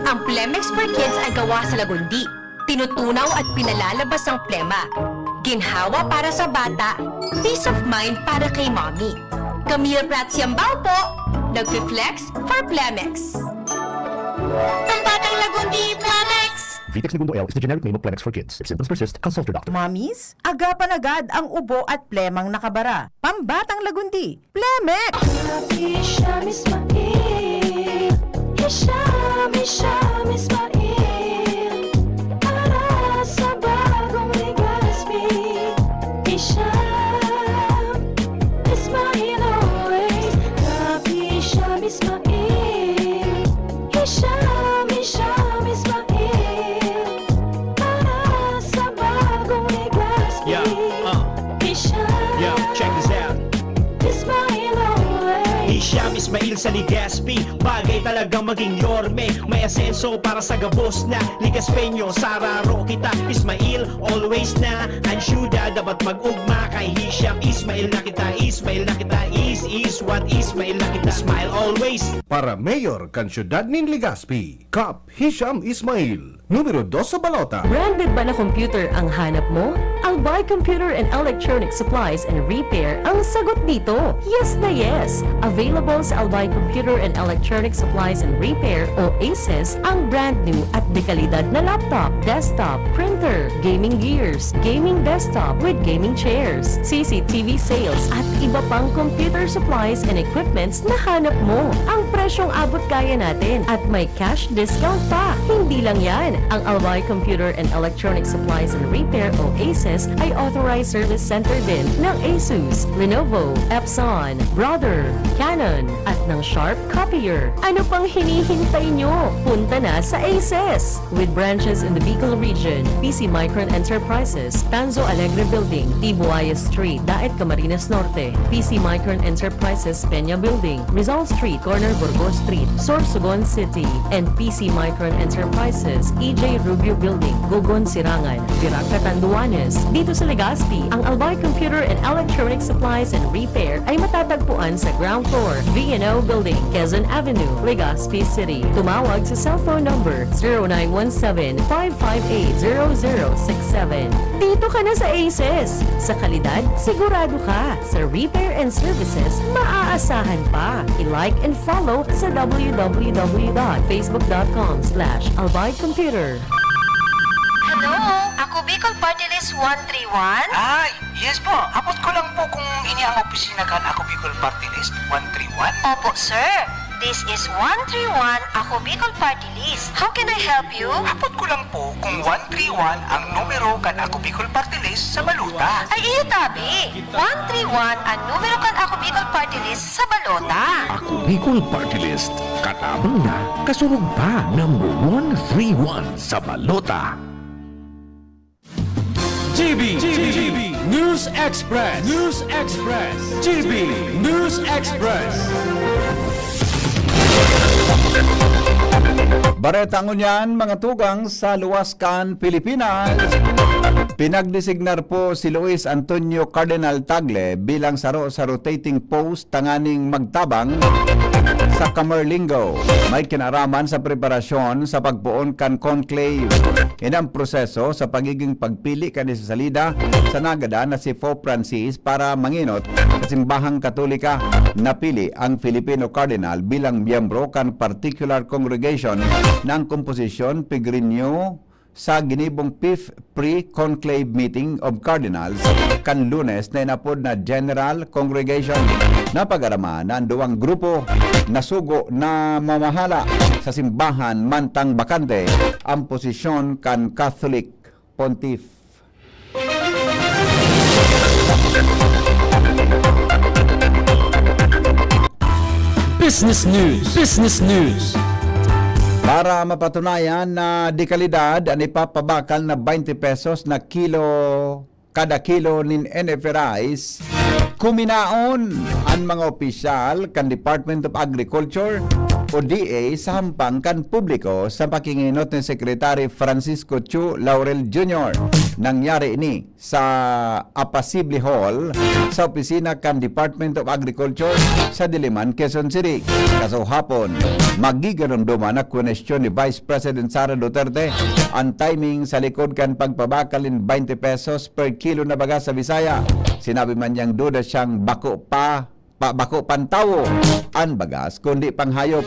Speaker 2: Ang Plemex for Kids ay gawa sa lagundi. Tinutunaw at pinalalabas ang plema. Ginhawa para sa bata, peace of mind para kay mommy. Camille Prats Yambao po, nag-flex for Plemex. Pambatang lagundi, Plemex!
Speaker 17: Vitex Segundo L is the generic name of Plemex for kids. If symptoms persist, consult your doctor.
Speaker 14: Mommies, agapan agad ang ubo at plemang nakabara. Pambatang lagundi, Plemex!
Speaker 13: Hisham Ismail, Hisham Ismail, para sa bagong Legazpi. Hisham Ismail always, Hisham Ismail, Hisham Ismail, para sa bagong Legazpi. Hisham,
Speaker 17: check this out.
Speaker 13: Ismail always.
Speaker 17: Hisham Ismail
Speaker 14: Dahil sa Ligaspi, bagay talagang maging yorme. May asenso para sa gabos na Ligaspeño, Sararo kita Ismail, always na Ansyuda, dapat mag-ugma kay Hisham Ismail na kita, Ismail na kita, is what Ismail na kita, smile always.
Speaker 15: Para Mayor kan Syudad nin Legazpi, Kap Hisham Ismail, numero 2 sa balota.
Speaker 13: Branded ba na computer ang hanap mo? Albay Computer and Electronic Supplies and Repair ang sagot dito. Yes na yes! Available sa Albay Computer and Electronic Supplies and Repair o ACES ang brand new at dekalidad na laptop, desktop, printer, gaming gears, gaming desktop with gaming chairs, CCTV sales at iba pang computer supplies and equipments na hanap mo. Ang presyong abot kaya natin at may cash discount pa. Hindi lang yan. Ang Albay Computer and Electronic Supplies and Repair o ACES ay authorized service center din ng ASUS, Lenovo, Epson, Brother, Canon at ng Sharp Copier. Ano pang hinihintay nyo? Punta na sa ACES! With branches in the Bicol region, PC Micron Enterprises, Tanzo Alegre Building, Tibuaya Street, Daet Camarines Norte, PC Micron Enterprises, Peña Building, Rizal Street, Corner Burgos Street, Sorsogon City, and PC Micron Enterprises, EJ Rubio Building, Gogon Sirangan, Virac Catanduanes. Dito sa Legazpi, ang Albay Computer and Electronic Supplies and Repair ay matatagpuan sa ground floor, V&O Building, Quezon Avenue, Legazpi City. Tumawag sa cellphone number 0917-558-0067. Dito ka na sa ACES. Sa kalidad, sigurado ka. Sa repair and services, maaasahan pa. I-like and follow sa www.facebook.com/albaycomputer.
Speaker 2: Hello? Ako Bicol Party List 131?
Speaker 14: Ay, yes po. Abot ko lang po kung ini ang opisina kan Ako Bicol Party List 131.
Speaker 2: Opo, sir. This is 131 Ako Bicol Party List. How can I help you?
Speaker 14: Abot ko lang po kung 131 ang numero kan Ako Bicol Party List sa Baluta.
Speaker 2: Ay, iyo tabi. 131 ang numero kan Ako Bicol Party List sa balota.
Speaker 15: Ako Bicol Party List, katabang na, kasunod pa, number 131 sa balota. GB News Express, GB News Express.
Speaker 1: Baretang unyan, mga tugang sa Luwascan, Pilipinas. Pinagdesignar po si Luis Antonio Cardinal Tagle bilang saro sa rotating post tanganing magtabang sa Camarlingo. May kinaraman sa preparasyon sa pagpuon kan conclave. Inang proseso sa pagiging pagpili kani sa salida sa nagada na si Pope Francis para manginot sa simbahang Katolika. Napili ang Filipino Cardinal bilang miyembro kan particular congregation ng komposisyon Pigrinyo sa ginibong 5th pre-conclave meeting of cardinals kan Lunes na inapod na General Congregation. Napag-arama na ang duwang grupo na sugo na mamahala sa simbahan mantang bakante ang posisyon kan Catholic Pontiff.
Speaker 10: Business News.
Speaker 1: Para mapatunayan na dekalidad ang ipapabakal na 20 pesos na kilo kada kilo nin NF rice, kuminaon ang mga opisyal kan Department of Agriculture o DA sa hampang kan publiko sa pakinginot ni Secretary Francisco Chu Laurel Jr. Nangyari ini sa Apasible Hall sa opisina kan Department of Agriculture sa Diliman, Quezon City. Kaso hapon, magiganumduman na kwenestyon ni Vice President Sara Duterte ang timing sa likod kan pagpabakalin 20 pesos per kilo na baga sa Bisaya. Sinabi man niyang duda siyang bako pantawo an bagas kundi panghayop.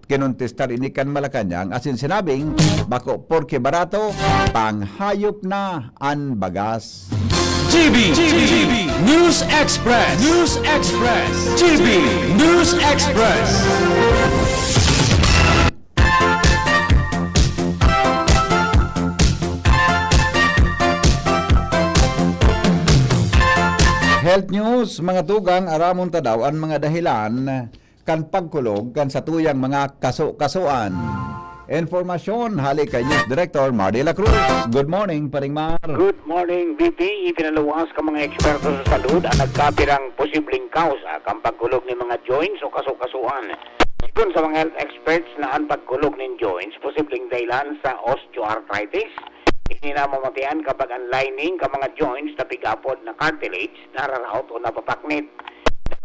Speaker 1: Kinontestar ini kan Malacanang asin sinabing bako porke barato panghayop na an bagas.
Speaker 15: GB News Express, GB News Express.
Speaker 1: Health news, mga tugang, aramon ta daw ang mga dahilan kan pagkulog kan sa tuyang mga kaso-kasuan. Informasyon, halik kay News Director Mardy La Cruz. Good morning, Paring Mar.
Speaker 6: Good morning, BP. Ipinaluwas ka mga eksperto sa salud ang nagkapirang posibleng kausa kang pagkulog ng mga joints o kasukasuan. Sigon sa mga health experts na ang pagkulog ng joints, posibleng dahilan sa osteoarthritis. Ininamamatian kapag ang lining ka mga joints na pigapod na cartilage, nararaot o napapaknit.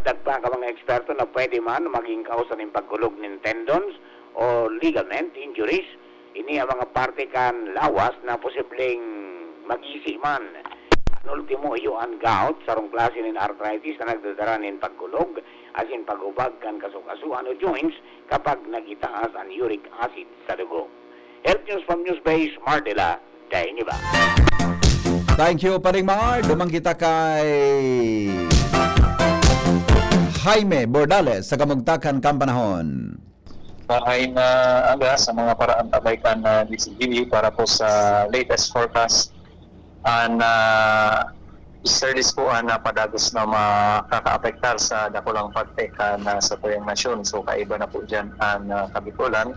Speaker 6: Dagdag pa ka mga eksperto na pwede man maging kausa ng pagkulog ng tendons o ligament injuries. Ini ang mga parte kan lawas na posibleng mag-isi man. Ang ultimo iyo ang gout, sarong klase ng arthritis na nagdadala ng pagkulog, as in pag-ubag kan kasukasuan o joints kapag nagitaas ang uric acid sa dugo. Health News from Newsbase, Mardela, dahil niyo ba?
Speaker 1: Thank you, Paring Mar. Dumang kita kay Jaime Bordales sa Kamugtakan Kampanahon.
Speaker 8: Ay na aga sa mga paraan tabaikan na DCGB para po sa latest forecast and service po na padagos na makaka-apektar sa dakulang pagteka na sa tuyang nasyon. So kaiba na po dyan ang Kabikulan.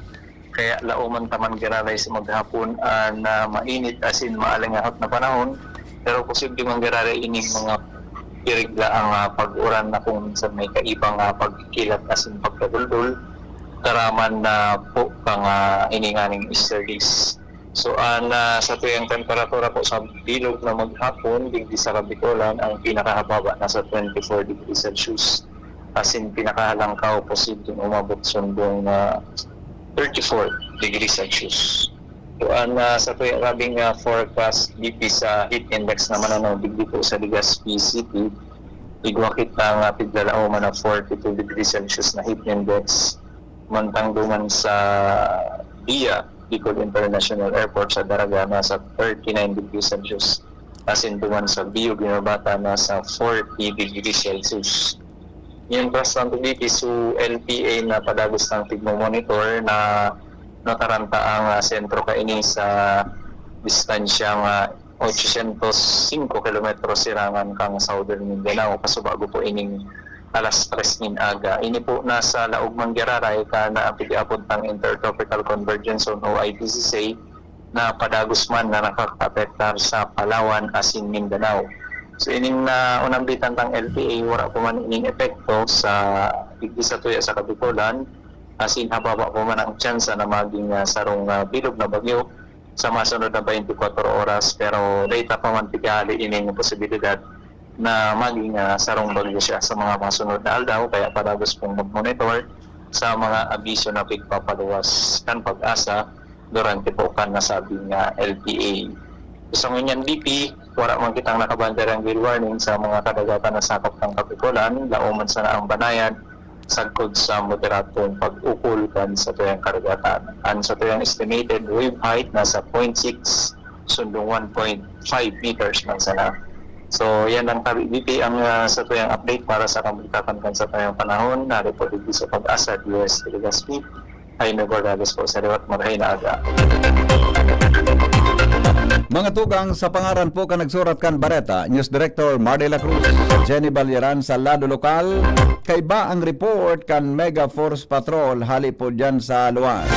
Speaker 8: Kaya lauman taman giralay sa maghapon na mainit as in maalangahot na panahon. Pero posible mang giralay ining mga irigla ang pag-uran na kung minsan may kaibang pagkikilat as in pagkaduldul. Karaman na po kang ininganing easterlies. So sa tuyang temperatura po sa bilog na maghapon, digdi sa Kabikulan, ang pinakahababa nasa 24 degrees Celsius. As in pinakahalangkaw posibleng umabot sundong 34 degrees Celsius. So sa tuyang rabing forecast BP sa heat index naman digdi po sa Legazpi City, igwakit ang piglalao man na 42 degrees Celsius na heat index. Mantang duman sa BIA, Bicol International Airport sa Daraga, nasa 39 degrees Celsius. As in duman sa Bio Ginobata, nasa 40 degrees Celsius. Yung Presidente BP su LPA na padagos ng tigmo-monitor na nataranta ang sentro kaini sa distansyang 805 km sirangan kang Southern Mindanao. Kasubago po ining alas 3 nin aga. Ini po nasa laog manggiraray ka na apid-apod ng Intertropical Convergence Zone o IPCC na padagos man na nakaka-apektar sa Palawan asin Mindanao. So ining na unambitan tang LPA wala po man ining epekto sa digdi sa tuya sa Kabikulan, asin hababa po man ang tsansa na maging sarong bilog na bagyo sa masunod na 24 oras, pero data pa man tigali ining posibilidad na maging sarong bagyo siya sa mga masunod na aldaw, kaya padagos pong mag-monitor sa mga abiso na pigpapaluwas kan pag-asa durante po kan nasabing LPA. Sa ngunyan BP, wala man kitang nakabanderang gale warning sa mga kadagatan na sakop ng Kabikulan, lauman sa naang banayan, sagkod sa moderatong pag-ukol kan sa tuyang karagatan. Ang sa tuyang estimated wave height nasa 0.6 sundong 1.5 meters man sana. So yan ang BP ang sa tuyang update para sa kamulkatan kan sa tuyang panahon na report dito sa pag-asa US Legazpi. Jaime Bordales po sa Rewat Marahay na aga.
Speaker 1: Mga tugang sa pangaran po ka nagsurat kan Bareta, News Director Mardy La Cruz, Jenny Balyeran sa lado lokal, kaiba ang report kan Mega Force Patrol hali po dyan sa luwan.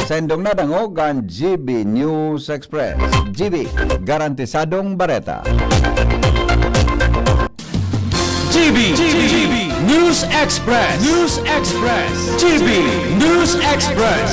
Speaker 1: Sendong na dangog ang GB News Express. GB, garantisadong Bareta.
Speaker 15: GB News Express. GB News Express.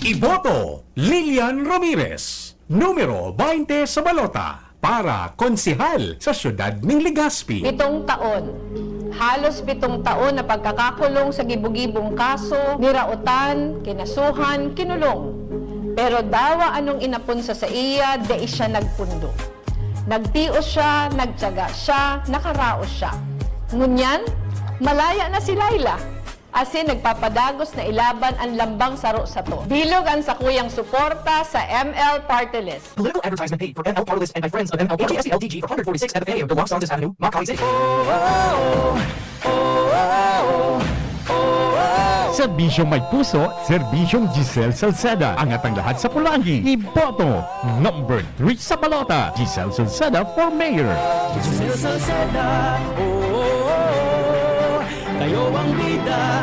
Speaker 15: Iboto Lilian Ramirez, numero 20 sa balota para konsihal sa siyudad ng Legazpi.
Speaker 4: 7 taon. Halos 7 taon na pagkakakulong sa gibugibong kaso, nirautan, kinasuhan, kinulong. Pero dawa anong inapon sa iya, de siya nagpundo.
Speaker 20: Nagtios siya, nagtiyaga siya, nakaraos siya. Ngunyan, malaya na si Laila. Asin nagpapadagos na ilaban ang lambang saro sa to. Bilog ang sakuyang suporta sa ML Party List.
Speaker 21: Political advertisement paid for ML Party List and by friends of ML HASD LTG for 146 FFA of the Los Angeles Avenue, Makati City.
Speaker 15: Serbisyong may puso, serbisyong Giselle Salceda. Angat ang lahat sa Pulangi. Iboto. Number 3 sa balota. Giselle Salceda for mayor.
Speaker 14: Giselle Salceda, kayo ang bida,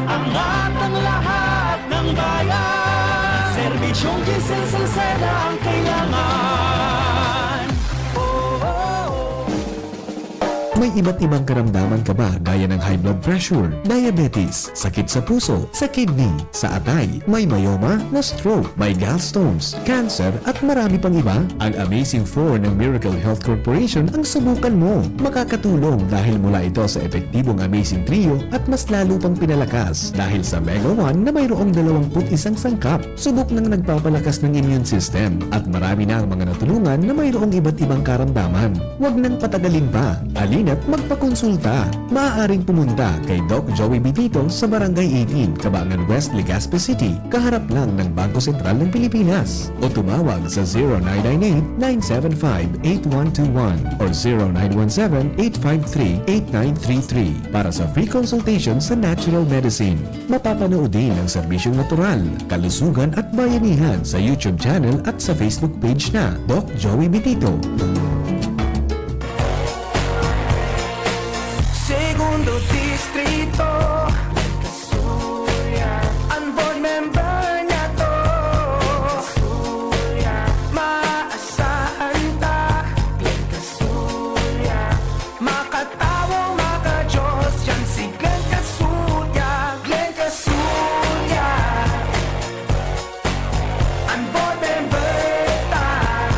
Speaker 14: angat ang lahat ng bayan. Serbisyong Giselle Salceda ang kailangan.
Speaker 10: May iba't ibang karamdaman ka ba gaya ng high blood pressure, diabetes, sakit sa puso, sa kidney, sa atay, may myoma, na stroke, may gallstones, cancer at marami pang iba? Ang Amazing 4 ng Miracle Health Corporation ang subukan mo. Makakatulong dahil mula ito sa epektibong Amazing Trio at mas lalo pang pinalakas dahil sa Mega 1 na mayroong 21 sangkap. Subok ng nagpapalakas ng immune system at marami na ang mga natulungan na mayroong iba't ibang karamdaman. Huwag nang patagalin pa. At magpakonsulta. Maaaring pumunta kay Doc Joey Bitito sa Barangay 18, Cabangan West, Legazpi City, kaharap lang ng Bangko Sentral ng Pilipinas. O tumawag sa 0998-975-8121 or 0917-853-8933 para sa free consultation sa natural medicine. Mapapanood din ang serbisyong natural, kalusugan at bayanihan sa YouTube channel at sa Facebook page na Doc Joey Bitito.
Speaker 14: Segundo Distrito, ang board member niya to, maasahan ta, Glenn Casulla, makatawo, makajos, yan si Glenn Casulla, Glenn Casulla, ang board member ta,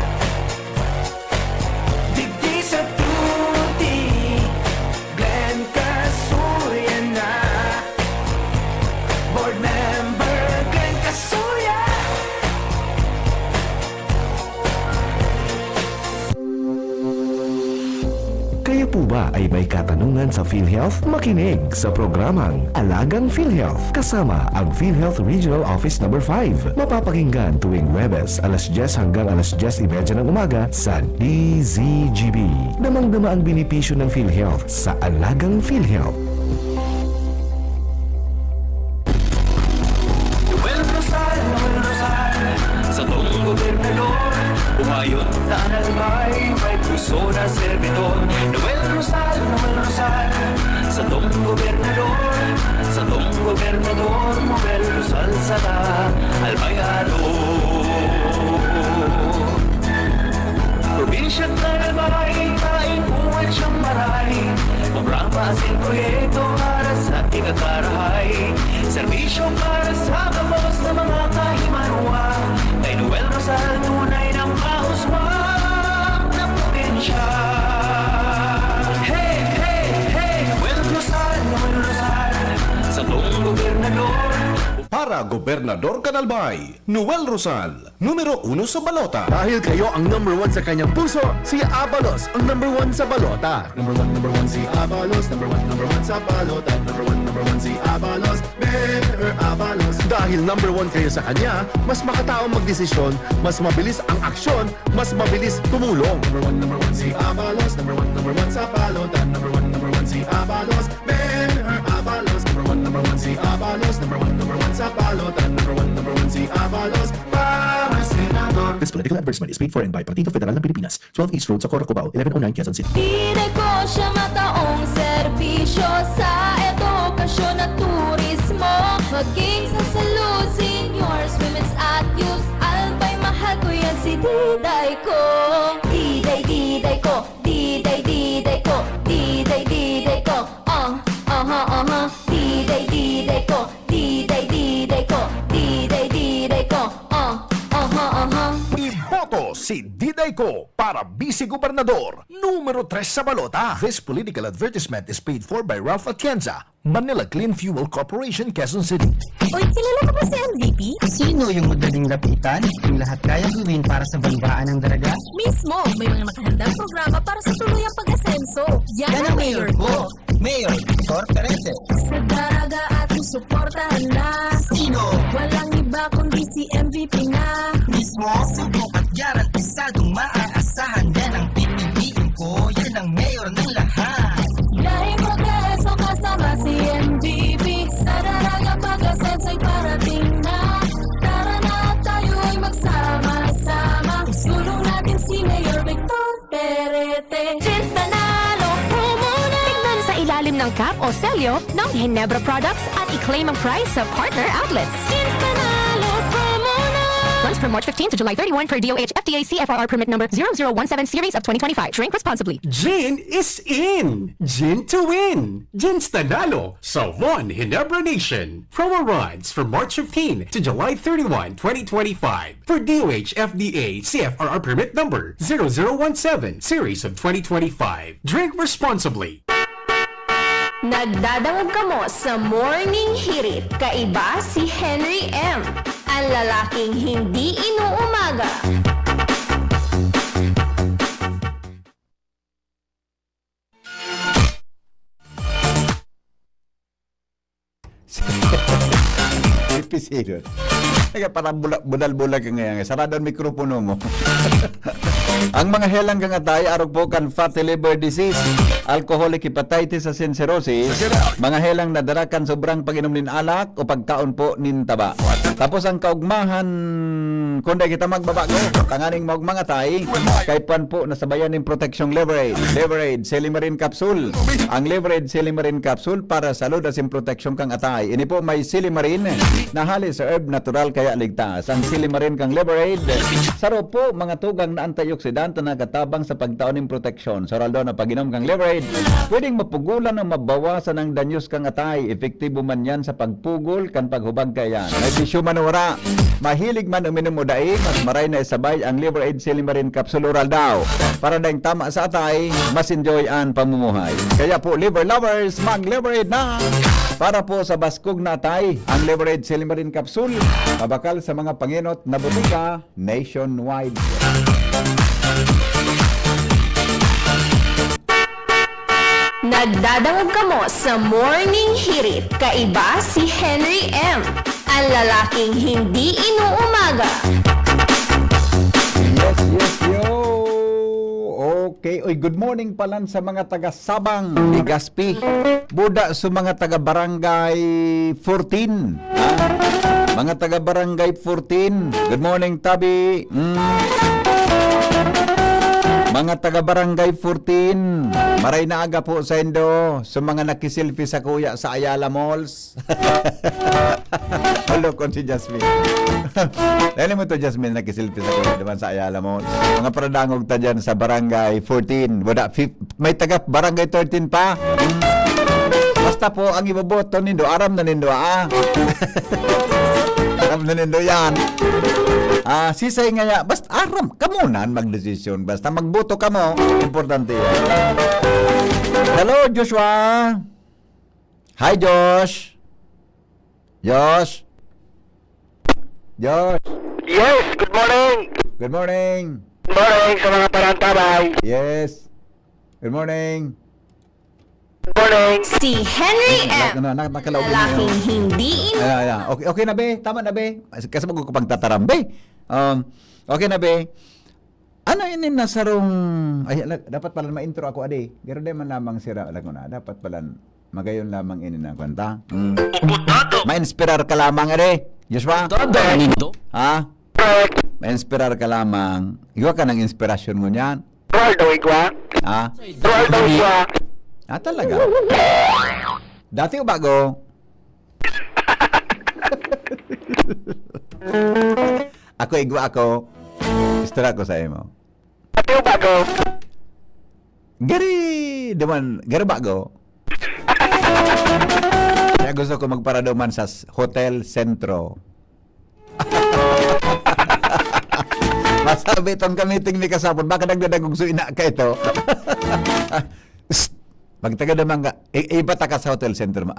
Speaker 14: digdi sa tuti, Glenn Casulla na, board member Glenn Casulla.
Speaker 10: Kayo po ba ay may katanungan sa PhilHealth? Makinig sa programang Alagang PhilHealth kasama ang PhilHealth Regional Office No. 5. Mapapakinggan tuwing Huwebes alas 10 hanggang alas 10:30 ng umaga sa DZGB. Damang-dama ang benepisyo ng PhilHealth sa Alagang PhilHealth.
Speaker 14: Noel Rosal, sa tong gobernador, umayon na nalbay, may puso na servidor. Noel Rosal, sa tong gobernador, Noel Rosal sa albayado. Probinsya na nalbay, kain buwan siyang maray, programa asin proyekto para sa ikakarahay, serbisyo para sa kabos na mga kahimanwa. Kay Noel Rosal, tunay ng kahuswang na probinsya. Hey, hey, hey, Noel Rosal, sa tong gobernador.
Speaker 15: Para Gobernador Canalbay, Noel Rosal, numero 1 sa balota.
Speaker 12: Dahil kayo ang number 1 sa kanyang puso, si Abalos ang number 1 sa balota. Number 1 si Abalos, number 1 sa balota. Number 1 si Abalos, better Abalos. Dahil number 1 kayo sa kanya, mas makataong magdesisyon, mas mabilis ang aksyon, mas mabilis tumulong. Number 1 si Abalos, number 1 sa balota. Number 1 si Abalos, better Abalos. Number 1 si Abalos, number 1 sa balota. Number 1 si Abalos, para senador.
Speaker 17: This political advertisement is paid for and by Partido Federal ng Pilipinas, 12 East Road, Socorro, Cubao, 1109 Quezon City.
Speaker 22: Dinegosyo mataong serbisyo sa edukasyon at turismo, maging sa salud, seniors, women's at youth. Albay, mahal ko yan si Diday ko. Diday, Diday ko. Diday, Diday ko. Diday, Diday ko. Diday, Diday ko. Diday, Diday ko. Diday, Diday ko.
Speaker 15: Iboto si Diday Ko para Vice Gobernador, numero 3 sa balota. This political advertisement is paid for by Ralph Atienza, Manila Clean Fuel Corporation, Quezon City.
Speaker 3: Oy, kilala ko ba si MVP? Sino yung magaling lapitan? Yung lahat kaya gawin para sa banbaan ng daraga?
Speaker 22: Mismo, may mga nakahandang programa para sa tuluyang pag-asenso. Yan ang mayor ko.
Speaker 3: Mayor Victor Perete.
Speaker 22: Sa daraga ating suportahan na.
Speaker 3: Sino?
Speaker 22: Walang iba kundi si MVP na.
Speaker 3: Mismo, subok at garantisadong maaasahan. Yan ang pipiliin ko, yan ang mayor ng lahat.
Speaker 22: Dahil progreso kasama si MVP. Sa daraga pag-asenso'y parating na. Tara na tayo ay magsama-sama. Sulong natin si Mayor Victor Perete. Since nanalo ko muna. Tignan sa ilalim ng cap o selyo ng Ginebra Products at i-claim ang prize sa partner outlets. Since nanalo ko muna. Runs from March 15 to July 31 per DOH FDA CFRR permit number 0017 series of 2025. Drink responsibly.
Speaker 15: Gin is in! Gin to win! Gin's Tanalo sa One Ginebra Nation. Promo runs from March 15 to July 31, 2025 for DOH FDA CFRR permit number 0017 series of 2025. Drink responsibly.
Speaker 2: Nagdadangog ka mo sa Morning Hirit. Kaiba si Henry M. Ang lalaking hindi inuumaga.
Speaker 1: Episode. Kaya parang budal-bulag ka ngayon. Sarado ang mikropono mo. Ang mga helang kangatay, arog po kan fatty liver disease, alcoholic hepatitis sa cirrhosis, mga helang nadarakan sobrang pag-inom nin alak o pagkaon po nin taba. Tapos ang kaugmahan, kung di kita magbabago, tanganing maugmangatay, kay pan po nasabayan ng protection leverage, Silimarin capsule. Ang leverage Silimarin capsule para salud asin protection kang atay. Ini po may Silimarin na halis sa herb natural kaya ligtas. Ang Silimarin kang leverage, saro po mga tugang na antioxidant na nagatabang sa pagtaon ng proteksyon. Sa raldo na pag-inom kang leverage, pwedeng mapugulan o mabawasan ang danyos kang atay. Epektibo man yan sa pagpugol kan paghubag kayan. May bisyo man ora, mahilig man uminom o daig, mas maray na isabay ang leverage Silimarin capsule oral daw. Para daing tama sa atay, mas enjoy ang pamumuhay. Kaya po, liver lovers, mag-leverage na! Para po sa baskog na atay, ang leverage Silimarin capsule, mabakal sa mga panginot na butika nationwide.
Speaker 2: Nagdadangog ka mo sa Morning Hirit. Kaiba si Henry M. Ang lalaking hindi inuumaga.
Speaker 1: Yes, yo! Okay, oy, good morning palan sa mga taga-Sabang, Legazpi, Buda sa mga taga-Barangay 14. Ha? Mga taga-Barangay 14, good morning, Tabi. Mga taga-Barangay 14, maray na aga po sa Indo, sa mga nakiselfie sa kuya sa Ayala Malls. Hello, kon si Jasmine. Dahil mo to, Jasmine, nakiselfie sa kuya naman sa Ayala Malls. Mga pradangog ta dyan sa Barangay 14. May taga-Barangay 13 pa. Basta po, ang iboboto nindo, aram na nindo, aram na nindo yan. Sisay nga basta aram kamunan magdesisyon, basta magboto ka mo, importante yan. Hello, Joshua. Hi, Josh. Josh.
Speaker 6: Yes, good morning.
Speaker 1: Good morning.
Speaker 6: Good morning sa mga parantabay.
Speaker 1: Yes. Good morning.
Speaker 6: Good morning.
Speaker 2: Si Henry M. Lalaking hindi
Speaker 1: Okay na be, tama na be. Kasi mag ko pagtataram be. Okay na be. Ano ini nasarong ay dapat pala ma-intro ako ade. Pero di man lamang sira lang na. Dapat pala magayon lamang ini na kwenta. Ma-inspirar ka lamang ade. Joshua? Ha? Ma-inspirar ka lamang. Iwa ka ng inspirasyon mo niyan. Ha? Talaga? Dati o bago? Ako igwa ako. Istora ko sa imo.
Speaker 6: Dati o bago?
Speaker 1: Gari bago. Kaya gusto ko magparaduman sa Hotel Centro. Masabi itong kamiting ni kasapon, baka nagdadagog suina ka ito. Psst! Magtaga naman ka. Iba ta ka sa hotel center mo.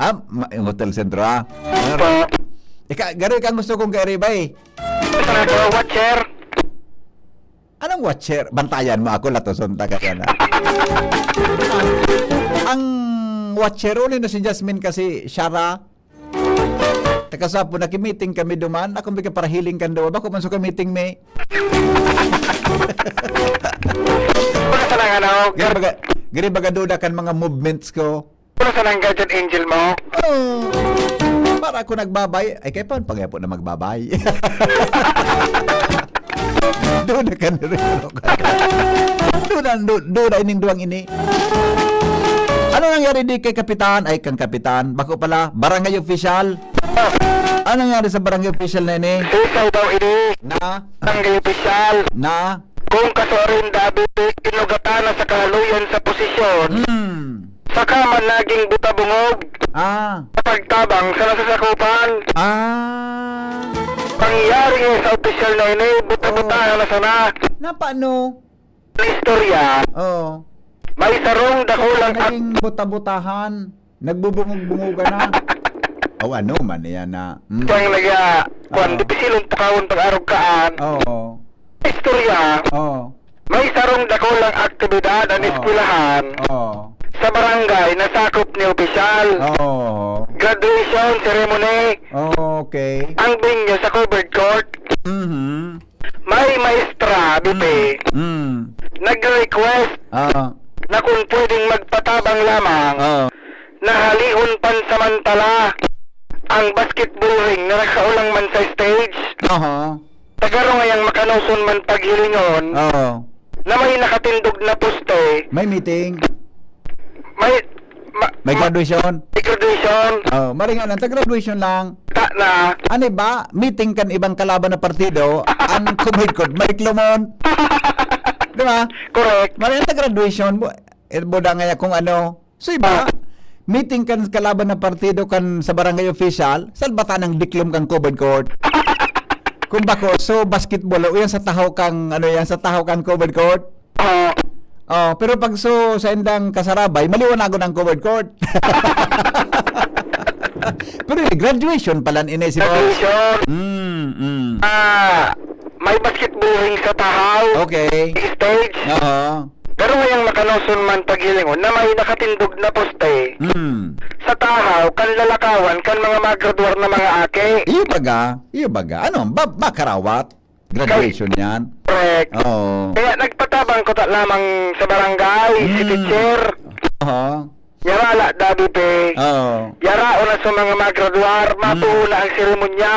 Speaker 1: Yung hotel center, Gano'n kang gusto kong kairiba eh.
Speaker 6: Watcher.
Speaker 1: Anong watcher? Bantayan mo ako, latoson ta ka na. Ang watcher, ulit na si Jasmine kasi Shara. Takasapo, nakimiting kami duman. Ako may para healing kan daw. Bako man so ka-meeting may. Gari baga duda kan mga movements ko.
Speaker 6: Ano sa nang guardian angel mo?
Speaker 1: Oh, para ako nagbabay. Ay, kaya paano pangyapo na magbabay? Duda ka na rin. Duda ining duwang ini. Ano nangyari di kay kapitan? Ay, kang kapitan. Bako pala, barangay official. Ano nangyari sa barangay official na ini?
Speaker 6: Isaw daw ini.
Speaker 1: Na?
Speaker 6: Barangay official.
Speaker 1: Na?
Speaker 6: Kung kasorin David, inugatan na sa kahaluyan sa posisyon. Saka man naging butabungog. Pagtabang sa nasasakupan. Pangyari sa official na ini, buta-buta na sana.
Speaker 1: Na paano?
Speaker 6: Istorya. May sarong dakulang
Speaker 1: naging buta-butahan. Nagbubungog-bungogan na. Ano man yan na.
Speaker 6: Pang kung dipisilong tukawon pag-arog kaan. Istorya. May sarong dakulang aktibidad ang eskwelahan. Sa barangay na sakop ni opisyal. Graduation ceremony.
Speaker 1: Okay.
Speaker 6: Ang venue sa covered court. May maestra, bibi. Nag-request na kung pwedeng magpatabang lamang na halihon pansamantala ang basketball ring na nakaulang man sa stage. Tagaro ngayang makanuson man paghilingon na may nakatindog na poste.
Speaker 1: May meeting.
Speaker 6: May
Speaker 1: graduation.
Speaker 6: May graduation.
Speaker 1: Maringan lang, graduation lang.
Speaker 6: Na.
Speaker 1: Ano ba? Meeting kan ibang kalaban na partido. Ang kumikot, may klumon. Di ba?
Speaker 6: Correct.
Speaker 1: Maringan graduation. Boda nga kung ano. So iba, meeting kan kalaban na partido kan sa barangay official, salbata ng diklom kang covered court. Kung bako, so basketball, o yan sa tahaw kang, sa tahaw kang covered court. Pero pag so sa indang kasarabay, maliwanago ng covered court. Pero graduation pala ini si
Speaker 6: graduation. May basketball ring sa tahaw.
Speaker 1: Okay.
Speaker 6: Stage. Pero ngayong makanuson man paghilingon na may nakatindog na poste. Sa tahaw, kan lalakawan, kan mga magraduar na mga ake.
Speaker 1: Iyo baga. Ano, bakarawat? Graduation yan.
Speaker 6: Correct. Kaya nagpatabang ko lamang sa barangay, si teacher. Yarala, Dabi pe. Yara o na sa mga magraduar, matuuna ang seremonya.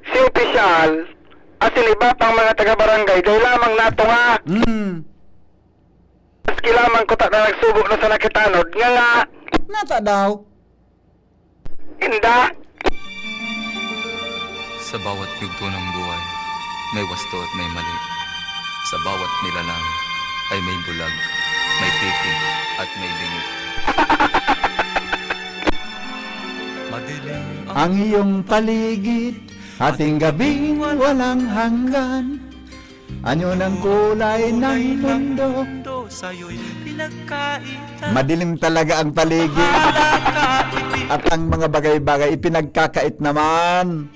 Speaker 6: Si opisyal, asin iba pang mga taga-barangay, dahil lamang nato nga. Maski lamang ko na nagsubok na sa nakitanod, nga.
Speaker 1: Nata daw.
Speaker 6: Inda.
Speaker 7: Sa bawat yugto ng buhay, may wasto at may mali. Sa bawat nilalang ay may bulag, may pipi at may lingit. Madilim
Speaker 1: ang iyong paligid, ating gabing walang hanggan. Anyo ng kulay ng mundo,
Speaker 7: sa'yo'y pinagkaitan.
Speaker 1: Madilim talaga ang paligid. At ang mga bagay-bagay ipinagkakait naman.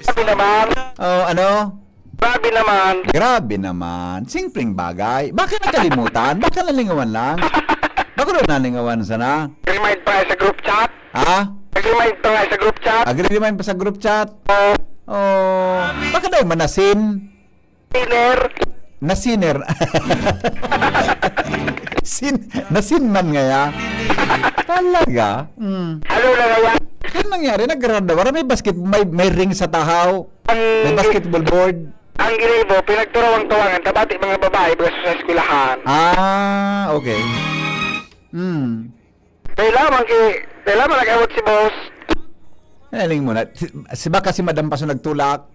Speaker 6: Grabe naman.
Speaker 1: Ano?
Speaker 6: Grabe naman.
Speaker 1: Grabe naman. Simpleng bagay. Bakit nakalimutan? Bakit nalingawan lang? Bakit nalingawan sana?
Speaker 6: Remind pa sa group chat? Nag-remind pa nga sa group chat?
Speaker 1: Agree-remind pa sa group chat? Bakit daw manasin?
Speaker 6: Sinner.
Speaker 1: Nasiner. Nasin man ngaya. Talaga?
Speaker 6: Ano na ngaya?
Speaker 1: Ano nangyari? Nag-graduate. May ring sa tahaw. May basketball board.
Speaker 6: Ang ginibo, pinagturawang-tuwangan, tabati mga babae bago sa eskwelahan.
Speaker 1: Okay.
Speaker 6: Kailangan nag-awat si boss.
Speaker 1: Naling muna. Baka si Madam Paso nagtulak.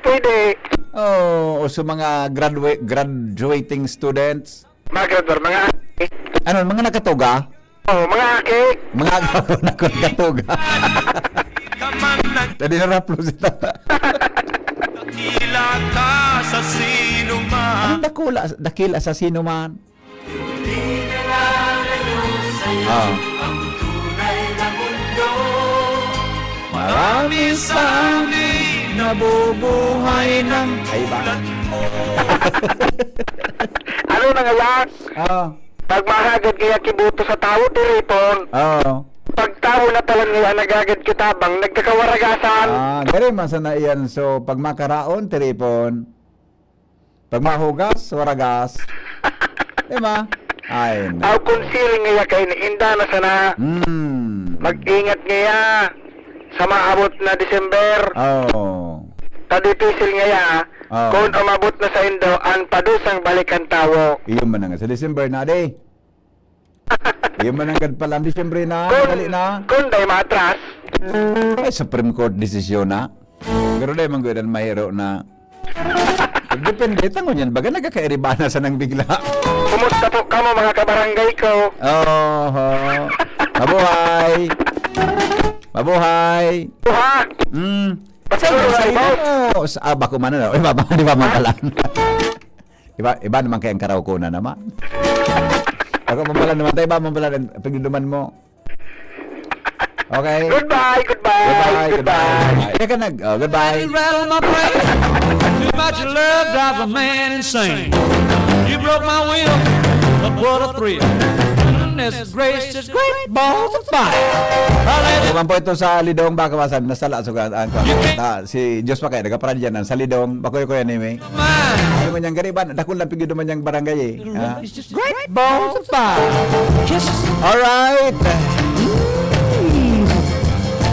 Speaker 6: Pwede.
Speaker 1: O sa mga graduating students.
Speaker 6: Mga graduar, mga ake.
Speaker 1: Ano, mga nakatuga?
Speaker 6: Mga ake.
Speaker 1: Mga nakatuga. Tadi na raplo sila.
Speaker 14: ka sa sino man.
Speaker 1: Anong dakila sa sino man? Ah. Marami sa amin nabubuhay ng kaiba.
Speaker 6: Ano na nga yan?
Speaker 1: Oo.
Speaker 6: Pag mahagad kaya kibuto sa tao, tiripon.
Speaker 1: Oo.
Speaker 6: Pag tao na talang nga nagagad kitabang, nagkakawaragasan.
Speaker 1: Gari man sana iyan. So, pag makaraon, tiripon. Pag mahugas, waragas. Diba? Ay,
Speaker 6: Aw kung siling nga kay inda na sana. Mag-ingat nga sa maabot na December.
Speaker 1: Oh.
Speaker 6: Tadipisil nga ya.
Speaker 1: Oh.
Speaker 6: Kung umabot na sa Indo, ang padusang balikan tawo.
Speaker 1: Iyon man nga sa December na, de. Iyon man ang pala ang December na. Dali na.
Speaker 6: Kung day matras.
Speaker 1: Ay, Supreme Court desisyon na. Pero dahil manggudan mahiro na. Depende, tangon yan. Baga nagkakairibana sa nang bigla.
Speaker 6: Kumusta po kamo mga kabarangay ko?
Speaker 1: Oh. Mabuhay. Mabuhay.
Speaker 6: Buha!
Speaker 1: Bako man na. Di ba man pala? Iba naman kayang karaoke na naman. Ako man pala naman. Tayo ba man pala pagduduman mo? Okay.
Speaker 6: Goodbye.
Speaker 1: Kaya ka goodbye.
Speaker 14: Rattle my brain. Too much love drives a man insane. You broke my will, but what a thrill. Goodness gracious, great balls of fire.
Speaker 1: Kuman po ito sa Lidong Bakawasan. Nasala sugan. Si Diyos pa kayo. Nagaparad dyan sa Lidong. Bakoy ko yan eh. Ano man yung gariban. Dakul lang pigyo naman yung barangay eh.
Speaker 14: Great balls of fire.
Speaker 1: Alright.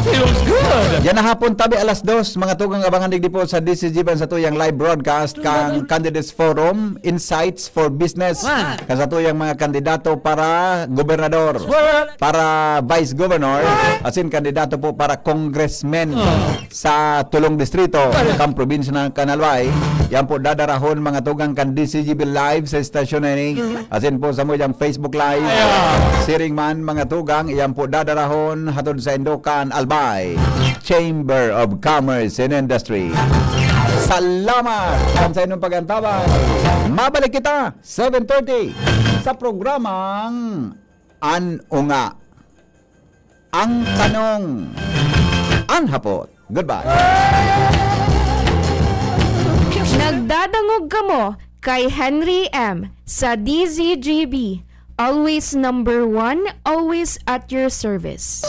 Speaker 14: Feels good.
Speaker 1: Yan na hapon tabi alas 2 mga tugang abangan digdi po sa DCG ban sa tuyang live broadcast kang Candidates Forum Insights for Business sa tuyang mga kandidato para gobernador, para vice governor, asin kandidato po para congressman sa tulong distrito kang probinsya ng Kanalway. Yan po dadarahon mga tugang kan DCGB live sa stasyon ini, asin po sa muyang Facebook live siring man mga tugang. Yan po dadarahon hatod sa Indokan Albay Chamber of Commerce and Industry. Salamat sa inyong pagantabay. Mabalik kita 7:30 sa programang An-Unga. Ang tanong, Anhapot. Goodbye.
Speaker 9: Nagdadangog ka mo kay Henry M. sa DZGB. Always number 1, always at your service.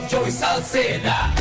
Speaker 14: Joey Salceda.